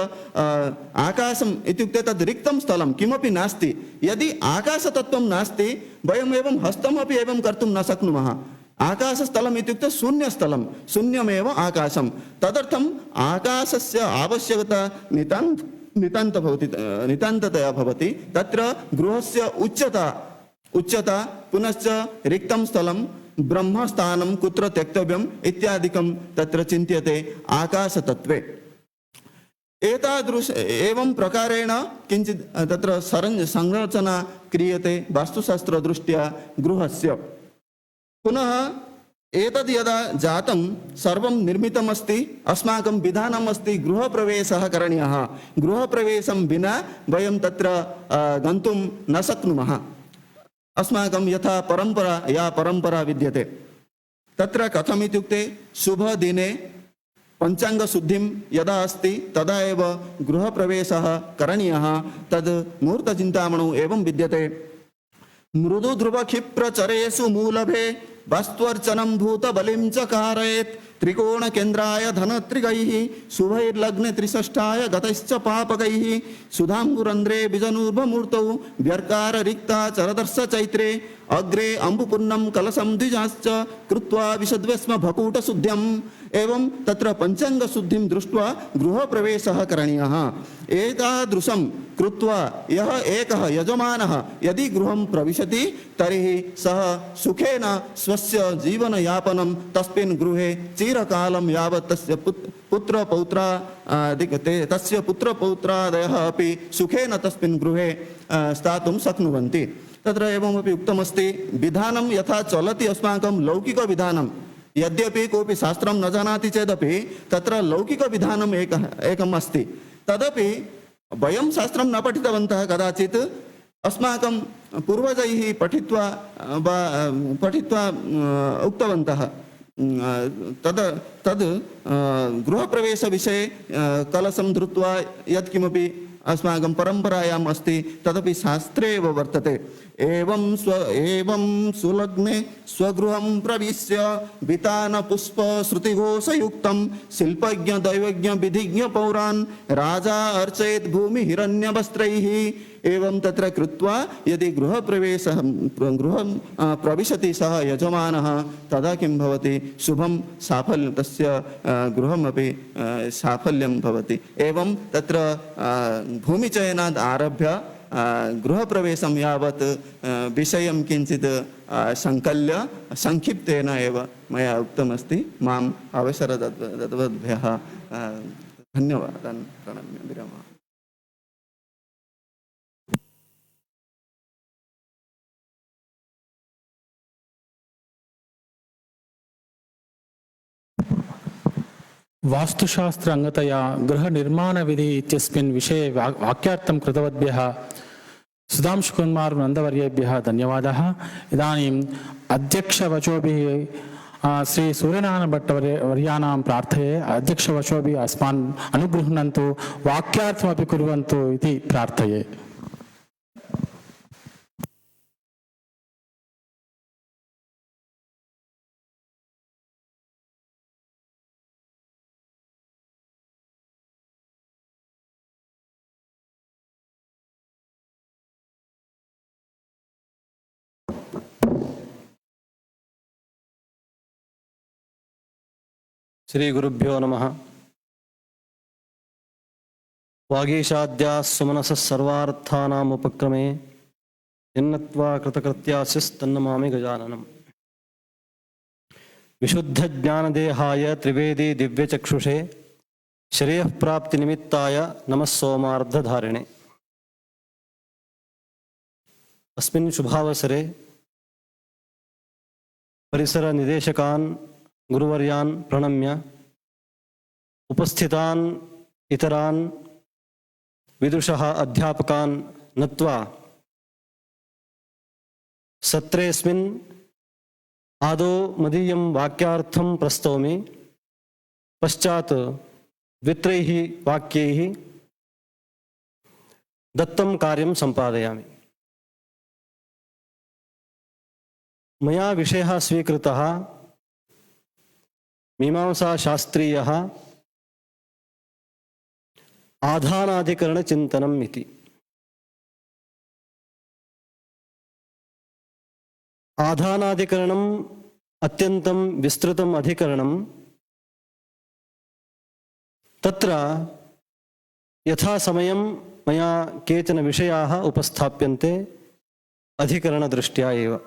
आकाशम् इत्युक्ते तद् रिक्तं स्थलं, किमपि नास्ति। यदि आकाशतत्त्वं नास्ति वयम् एवं हस्तमपि एवं कर्तुं न शक्नुमः। आकाशस्थलम् इत्युक्ते शून्यस्थलं, शून्यमेव आकाशं। तदर्थम् आकाशस्य आवश्यकता नितान्ततया भवति। तत्र गृहस्य उच्चता पुनश्च रिक्तं स्थलं, ब्रह्मस्थानं कुत्र त्यक्तव्यम् इत्यादिकं तत्र चिन्त्यते आकाशतत्त्वे। एवं प्रकारेण किञ्चित् तत्र संरचना क्रियते वास्तुशास्त्रदृष्ट्या गृहस्य। पुनः एतद् यदा जातं सर्वं निर्मितमस्ति, अस्माकं विधानमस्ति गृहप्रवेशः करणीयः। गृहप्रवेशं विना वयं तत्र गन्तुं न शक्नुमः। अस्माकं यथा परम्परा विद्यते तत्र कथम् इत्युक्ते शुभदिने पञ्चाङ्गशुद्धिं यदा अस्ति तदा एव गृहप्रवेशः करणीयः। तद् मुहूर्तचिन्तामणौ एवं विद्यते। मृदुध्रुवक्षिप्रचरेषु मूलभे वास्त्वर्चनं भूतबलिं च कारयेत्। त्रिकोणकेन्द्राय धनत्रिगैः शुभैर्लग्ने त्रिषष्ठाय गतैश्च पापकैः। सुधाम्बुरन्ध्रे बिजनूर्भमूर्तौ व्यर्कार रिक्ता चरदर्श चैत्रे। अग्रे अम्बुपूर्णं कलशं द्विजाश्च कृत्वा विशद्वस्म भकूटशुद्ध्यम्। एवं तत्र पञ्चाङ्गशुद्धिं दृष्ट्वा गृहप्रवेशः करणीयः। एतादृशं कृत्वा यः एकः यजमानः यदि गृहं प्रविशति तर्हि सः सुखेन स्वस्य जीवनयापनं तस्मिन् गृहे चिरकालं यावत् तस्य पुत्रपौत्रादयः अपि सुखेन तस्मिन् गृहे स्थातुं शक्नुवन्ति। तत्र एवमपि उक्तमस्ति विधानं यथा चलति अस्माकं लौकिकविधानं, यद्यपि कोऽपि शास्त्रं न जानाति चेदपि तत्र लौकिकविधानम् एकम् अस्ति। तदपि वयं शास्त्रं न पठितवन्तः कदाचित्, अस्माकं पूर्वजैः पठित्वा उक्तवन्तः। तद् गृहप्रवेशविषये कलशं धृत्वा यत्किमपि अस्माकं परम्परायाम् अस्ति तदपि शास्त्रे एव वर्तते। एवं सुलग्ने स्वगृहं प्रविश्य वितानपुष्पश्रुतिघोषयुक्तं शिल्पज्ञ दैवज्ञ विधिज्ञ पौरान् राजा अर्चयेत् भूमि हिरण्यवस्त्रैः। एवं तत्र कृत्वा यदि गृहं प्रविशति सः यजमानः तदा किं भवति? शुभं साफल्यं, तस्य गृहमपि साफल्यं भवति। एवं तत्र भूमिचयनात् आरभ्य गृहप्रवेशं यावत् विषयं किञ्चित् सङ्कल्य संक्षिप्तेन एव मया उक्तमस्ति। माम् अवसरं दत्तवद्भ्यः धन्यवादान् प्रणम्य विरमामि। वास्तुशास्त्र अंगतया गृहनिर्माणविधि इत्यस्मिन् विषये वाक्यार्थं कृतवद्भ्यः सुधांशुकुमार नन्दवर्येभ्यः धन्यवादः। इदानीम् अध्यक्षवचोभिः श्री सूर्यनारायण भट्टवर्याणां प्रार्थये अध्यक्षवचोभिः अस्मान् अनुगृह्णन्तु, वाक्यार्थमपि कुर्वन्तु इति प्रार्थये। श्री गुरुभ्यो नमः। वागीशाद्या सुमनसः सर्वार्थानाम् उपक्रमे यन्नत्वा कृतकृत्यास्यस्तन्नमामि गजाननम्। विशुद्धज्ञानदेहाय त्रिवेदी दिव्यचक्षुषे श्रेयःप्राप्तिनिमित्ताय नमः सोमार्धधारिणे। अस्मिन् शुभावसरे परिसरनिदेशकान् गुरुवर्यान् प्रणम्य उपस्थितान् इतरान् विदुषः अध्यापकान् नत्वा सत्रेऽस्मिन् आदौ मदीयं वाक्यार्थं प्रस्तौमि, पश्चात् द्वित्रैः वाक्यैः दत्तं कार्यं सम्पादयामि। मया विषयः स्वीकृतः मीमांसाशास्त्रीयः आधानाधिकरणचिन्तनम् इति। आधानाधिकरणम् अत्यन्तं विस्तृतम् अधिकरणं। तत्र यथासमयं मया केचन विषयाः उपस्थाप्यन्ते अधिकरणदृष्ट्या एव।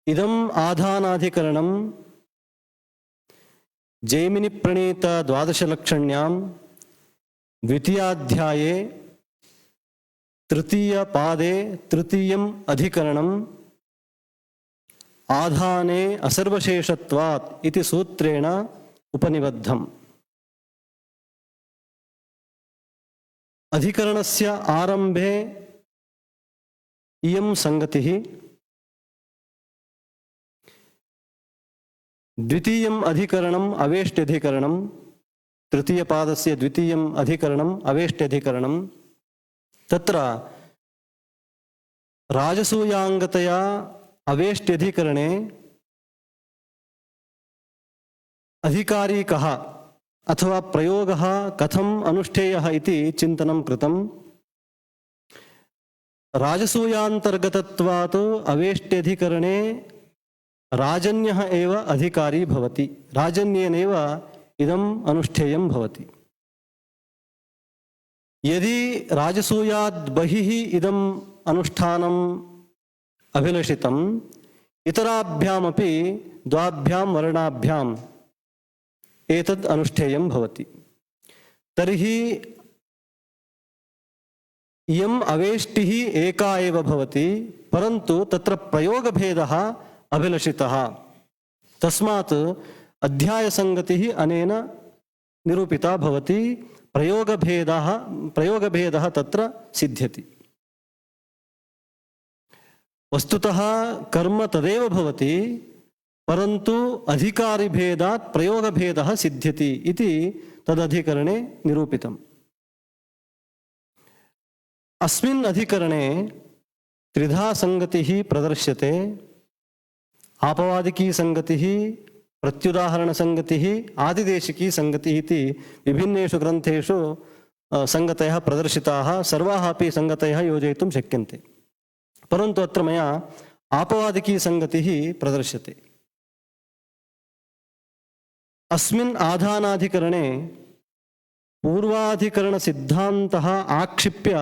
इदम् आधानाधिकरणं जैमिनिप्रणीतद्वादशलक्षण्यां द्वितीयाध्याये तृतीयपादे तृतीयम् अधिकरणम् आधाने असर्वशेषत्वात् इति सूत्रेण उपनिबद्धम्। अधिकरणस्य आरम्भे इयं संगतिः द्वितीयम् अधिकरणम् अवेष्ट्यधिकरणं, तृतीयपादस्य द्वितीयम् अधिकरणम् अवेष्ट्यधिकरणं। तत्र राजसूयाङ्गतया अवेष्ट्यधिकरणे अधिकारी कः अथवा प्रयोगः कथम् अनुष्ठेयः इति चिन्तनं कृतम्। राजसूयान्तर्गतत्वात् अवेष्ट्यधिकरणे राजन्यः एव अधिकारी भवति, राजन्येनैव इदम् अनुष्ठेयं भवति। यदि राजसूयात् बहिः इदम् अनुष्ठानम् अभिलषितम् इतराभ्यामपि द्वाभ्यां वर्णाभ्याम् एतद् अनुष्ठेयं भवति। तर्हि इयम् अवेष्टिः एका एव भवति, परन्तु तत्र प्रयोगभेदः अभिलषितः। तस्मात् अध्यायसङ्गतिः अनेन निरूपिता भवति, प्रयोगभेदः तत्र सिद्ध्यति। वस्तुतः कर्म तदेव भवति, परन्तु अधिकारिभेदात् प्रयोगभेदः सिद्ध्यति इति तदधिकरणे निरूपितम्। अस्मिन् अधिकरणे त्रिधा संगतिः प्रदर्श्यते। आपवादिकी संगतिः, प्रत्युदाहरणसंगतिः, आदिदेशिकी संगतिः इति विभिन्नेषु ग्रन्थेषु संगतयः प्रदर्शिताः। सर्वाः अपि संगतयः योजयितुं शक्यन्ते, परन्तु अत्र मया आपवादिकी संगतिः प्रदर्श्यते। अस्मिन् आधानाधिकरणे पूर्वाधिकरणसिद्धान्तः आक्षिप्य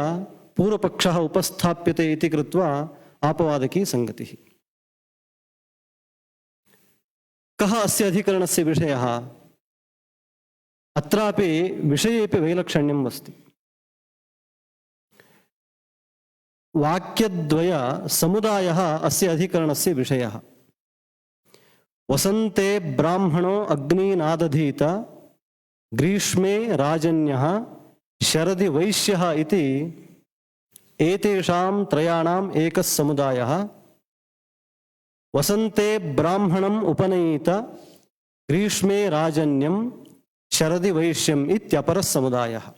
पूर्वपक्षः उपस्थाप्यते इति कृत्वा आपवादिकी संगतिः। कः अस्य अधिकरणस्य विषयः? अत्रापि विषयेपि वैलक्षण्यम् अस्ति। वाक्यद्वय समुदायः अस्य अधिकरणस्य विषयः। वसन्ते ब्राह्मणो अग्निनादधीत, ग्रीष्मे राजन्यः, शरदि वैश्यः इति एतेषां त्रयाणाम् एकः समुदायः। वसन्ते ब्राह्मणम् उपनयित, ग्रीष्मे राजन्यं, शरदि वैश्यम् इत्यपरः समुदायः।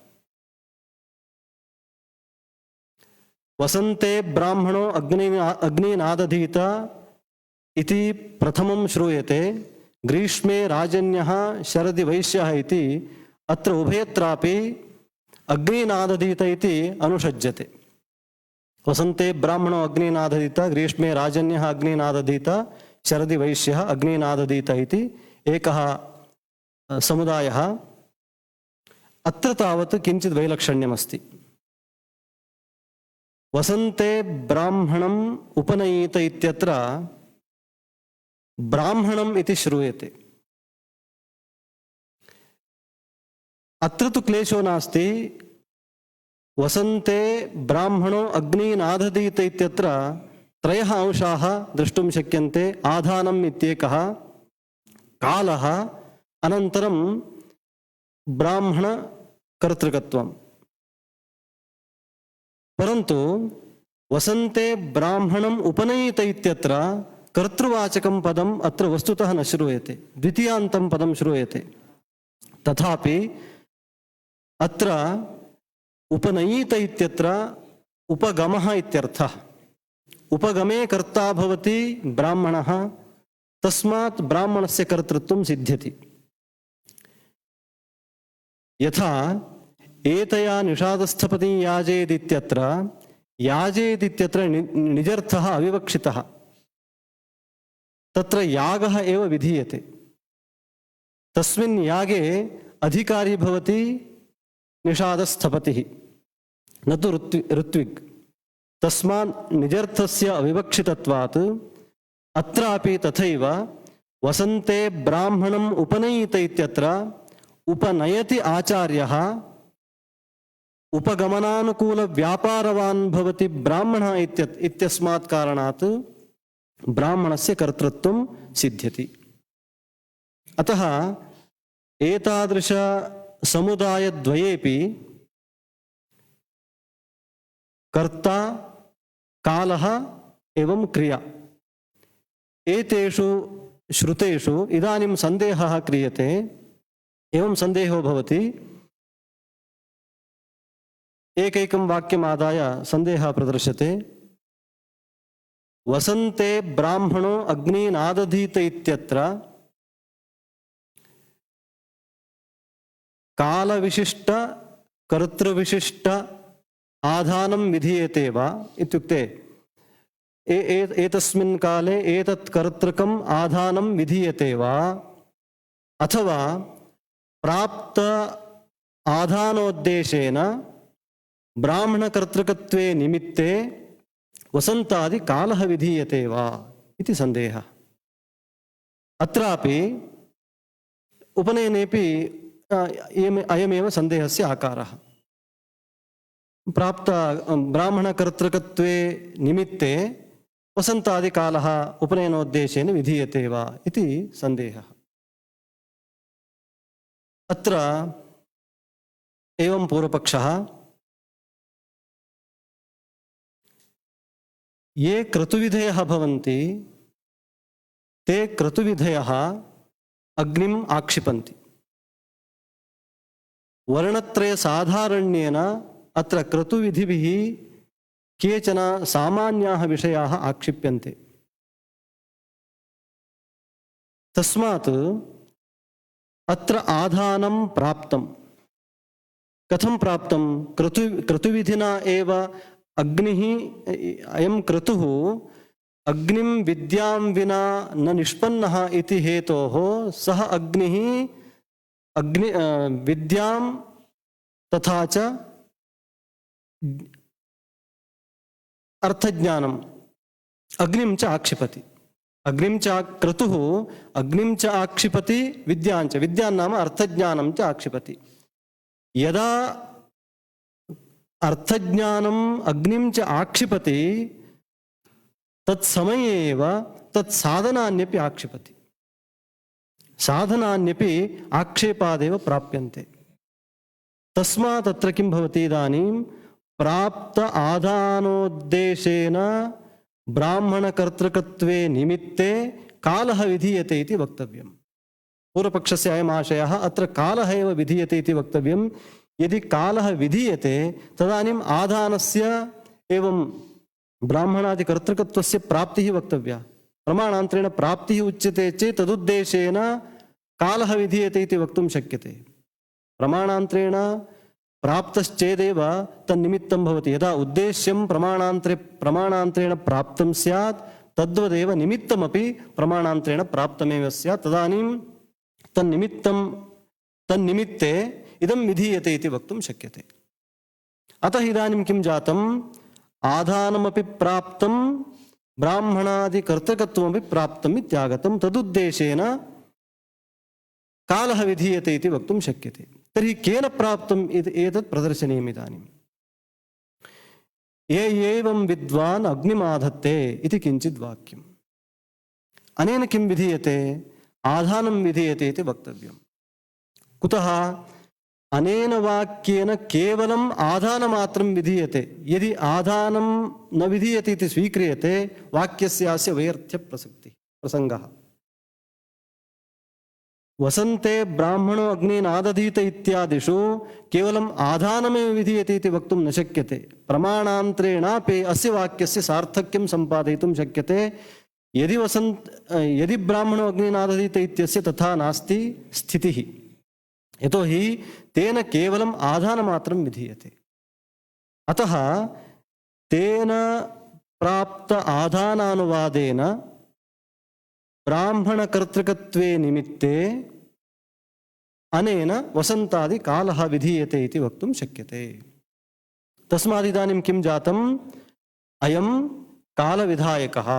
वसन्ते ब्राह्मणो अग्निनादधीत इति प्रथमं श्रूयते, ग्रीष्मे राजन्यः, शरदि वैश्यः इति अत्र उभयत्रापि अग्निनादधीत इति अनुषज्यते। वसन्ते ब्राह्मणो अग्निनादधीत, ग्रीष्मे राजन्यः अग्निनादधीत, शरदि वैश्यः अग्निनाददीत इति एकः समुदायः। अत्र तावत् किञ्चित् वैलक्षण्यमस्ति। वसन्ते ब्राह्मणम् उपनयीत इत्यत्र ब्राह्मणम् इति श्रूयते। अत्र तु क्लेशो नास्ति। वसन्ते ब्राह्मणो अग्निनाददीत इत्यत्र त्रयः अंशाः द्रष्टुं शक्यन्ते। आधानम् इत्येकः, कालः, अनन्तरं ब्राह्मणकर्तृकत्वम्। परन्तु वसन्ते ब्राह्मणम् उपनयीत इत्यत्र कर्तृवाचकं पदम् अत्र वस्तुतः न श्रूयते, द्वितीयान्तं पदं श्रूयते। तथापि अत्र उपनयीत इत्यत्र उपगमः इत्यर्थः। उपगमे कर्ता भवति ब्राह्मणः, तस्मात् ब्राह्मणस्य कर्तृत्वं सिद्ध्यति। यथा एतया निषादस्थपति याजेदित्यत्र याजेदित्यत्र निजर्थः अविवक्षितः, तत्र यागः एव विधीयते। तस्मिन् यागे अधिकारी भवति निषादस्थपतिः, न तु ऋत्विक्। तस्मात् निजर्थस्य अविवक्षितत्वात् अत्रापि तथैव वसन्ते ब्राह्मणम् उपनयीत इत्यत्र उपनयति आचार्यः उपगमनानुकूलव्यापारवान् भवति ब्राह्मणः इत्यस्मात् कारणात् ब्राह्मणस्य कर्तृत्वं सिद्ध्यति। अतः एतादृश समुदायद्वयेपि कर्ता, कालः एवं क्रिया, एतेषु श्रुतेषु इदानीं सन्देहः क्रियते। एवं सन्देहो भवति, एकैकं वाक्यम् आदाय सन्देहः प्रदर्श्यते। वसन्ते ब्राह्मणो अग्निनादधीत इत्यत्र कालविशिष्ट कर्तृविशिष्ट आधानं विधीयते वा इत्युक्ते एतस्मिन् काले एतत् कर्तृकम् आधानं विधीयते वा, अथवा प्राप्त आधानोद्देशेन ब्राह्मणकर्तृकत्वे निमित्ते वसन्तादि कालः विधीयते वा इति सन्देहः। अत्रापि उपनयनेपि अयमेव सन्देहस्य आकारः। प्राप्त ब्राह्मणकर्तृकत्वे निमित्ते वसन्तादिकालः उपनयनोद्देशेन विधीयते वा इति सन्देहः। अत्र एवं पूर्वपक्षः, ये क्रतुविधयः भवन्ति ते क्रतुविधयः अग्निम् आक्षिपन्ति। वर्णत्रयसाधारण्येन अत्र क्रतुविधिभिः केचन सामान्याः विषयाः आक्षिप्यन्ते। तस्मात् अत्र आधानं प्राप्तं। कथं प्राप्तं? क्रतुविधिना एव अग्निः, अयं क्रतुः अग्निं विद्यां विना न निष्पन्नः इति हेतोः सः अग्निः विद्यां तथा च अर्थज्ञानम् अग्निं च आक्षिपति। अग्निं च क्रतुः अग्निं च आक्षिपति, विद्यां च, विद्यां नाम अर्थज्ञानं च आक्षिपति। यदा अर्थज्ञानम् अग्निं च आक्षिपति तत्समये एव तत्साधनान्यपि आक्षिपति। साधनान्यपि आक्षेपादेव प्राप्यन्ते। तस्मात् अत्र किं भवति इदानीं? प्राप्त आधानोद्देशेन ब्राह्मणकर्तृकत्वे निमित्ते कालः विधीयते इति वक्तव्यम्। पूर्वपक्षस्य अयमाशयः, अत्र कालः एव विधीयते इति वक्तव्यम्। यदि कालः विधीयते तदानीम् आधानस्य एवं ब्राह्मणादिकर्तृकत्वस्य प्राप्तिः वक्तव्या। प्रमाणान्तरेण प्राप्तिः उच्यते चेत् तदुद्देशेन कालः विधीयते इति वक्तुं शक्यते। प्रमाणान्तरेण प्राप्तश्चेदेव तन्निमित्तं भवति। यदा उद्देश्यं प्रमाणान्तरेण प्राप्तं स्यात् तद्वदेव निमित्तमपि प्रमाणान्तरेण प्राप्तमेव स्यात्। तदानीं तन्निमित्ते इदं विधीयते इति वक्तुं शक्यते। अतः इदानीं किं जातम्, आधानमपि प्राप्तं ब्राह्मणादिकर्तृकत्वमपि प्राप्तम् इत्यागतं। तदुद्देशेन कालः विधीयते इति वक्तुं शक्यते। तर्हि केन प्राप्तम् एतत् प्रदर्शनीयम् इदानीं। ये एवं विद्वान् अग्निमाधत्ते इति किञ्चित् वाक्यम्। अनेन किं विधीयते, आधानं विधीयते इति वक्तव्यम्। कुतः, अनेन वाक्येन केवलम् आधानमात्रं विधीयते। यदि आधानं न विधीयते इति स्वीक्रियते वाक्यस्यास्य वैर्थ्यप्रसङ्गः। वसन्ते ब्राह्मणो अग्निनादधीत इत्यादिषु केवलम् आधानमेव विधीयते इति वक्तुं न शक्यते। प्रमाणान्तरेणापि अस्य वाक्यस्य सार्थक्यं सम्पादयितुं शक्यते। यदि ब्राह्मणो अग्निनादधीत इत्यस्य तथा नास्ति स्थितिः, यतोहि तेन केवलम् आधानमात्रं विधीयते। अतः तेन प्राप्त आधानानुवादेन ब्राह्मणकर्तृकत्वे निमित्ते अनेन वसन्तादिकालः विधीयते इति वक्तुं शक्यते। तस्मादिदानीं किं जातम्, अयं कालविधायकः,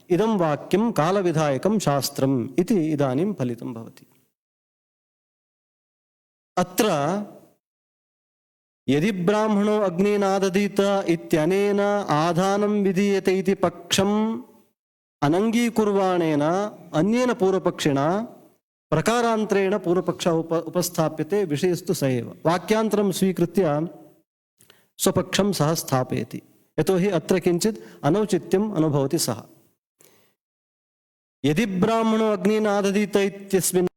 इदं वाक्यं कालविधायकं शास्त्रम् इति इदानीं फलितं भवति। अत्र यदि ब्राह्मणो अग्निनादधीत इत्यनेन आधानं विधीयते इति पक्षम् अनङ्गीकुर्वाणेन अन्येन पूर्वपक्षिणा प्रकारान्तरेण पूर्वपक्षः उपस्थाप्यते। विषयस्तु स एव वाक्यान्तरं स्वीकृत्य स्वपक्षं सः स्थापयति। यतोहि अत्र किञ्चित् अनौचित्यम् अनुभवति सः। यदि ब्राह्मणो अग्निनादधीत इत्यस्मिन्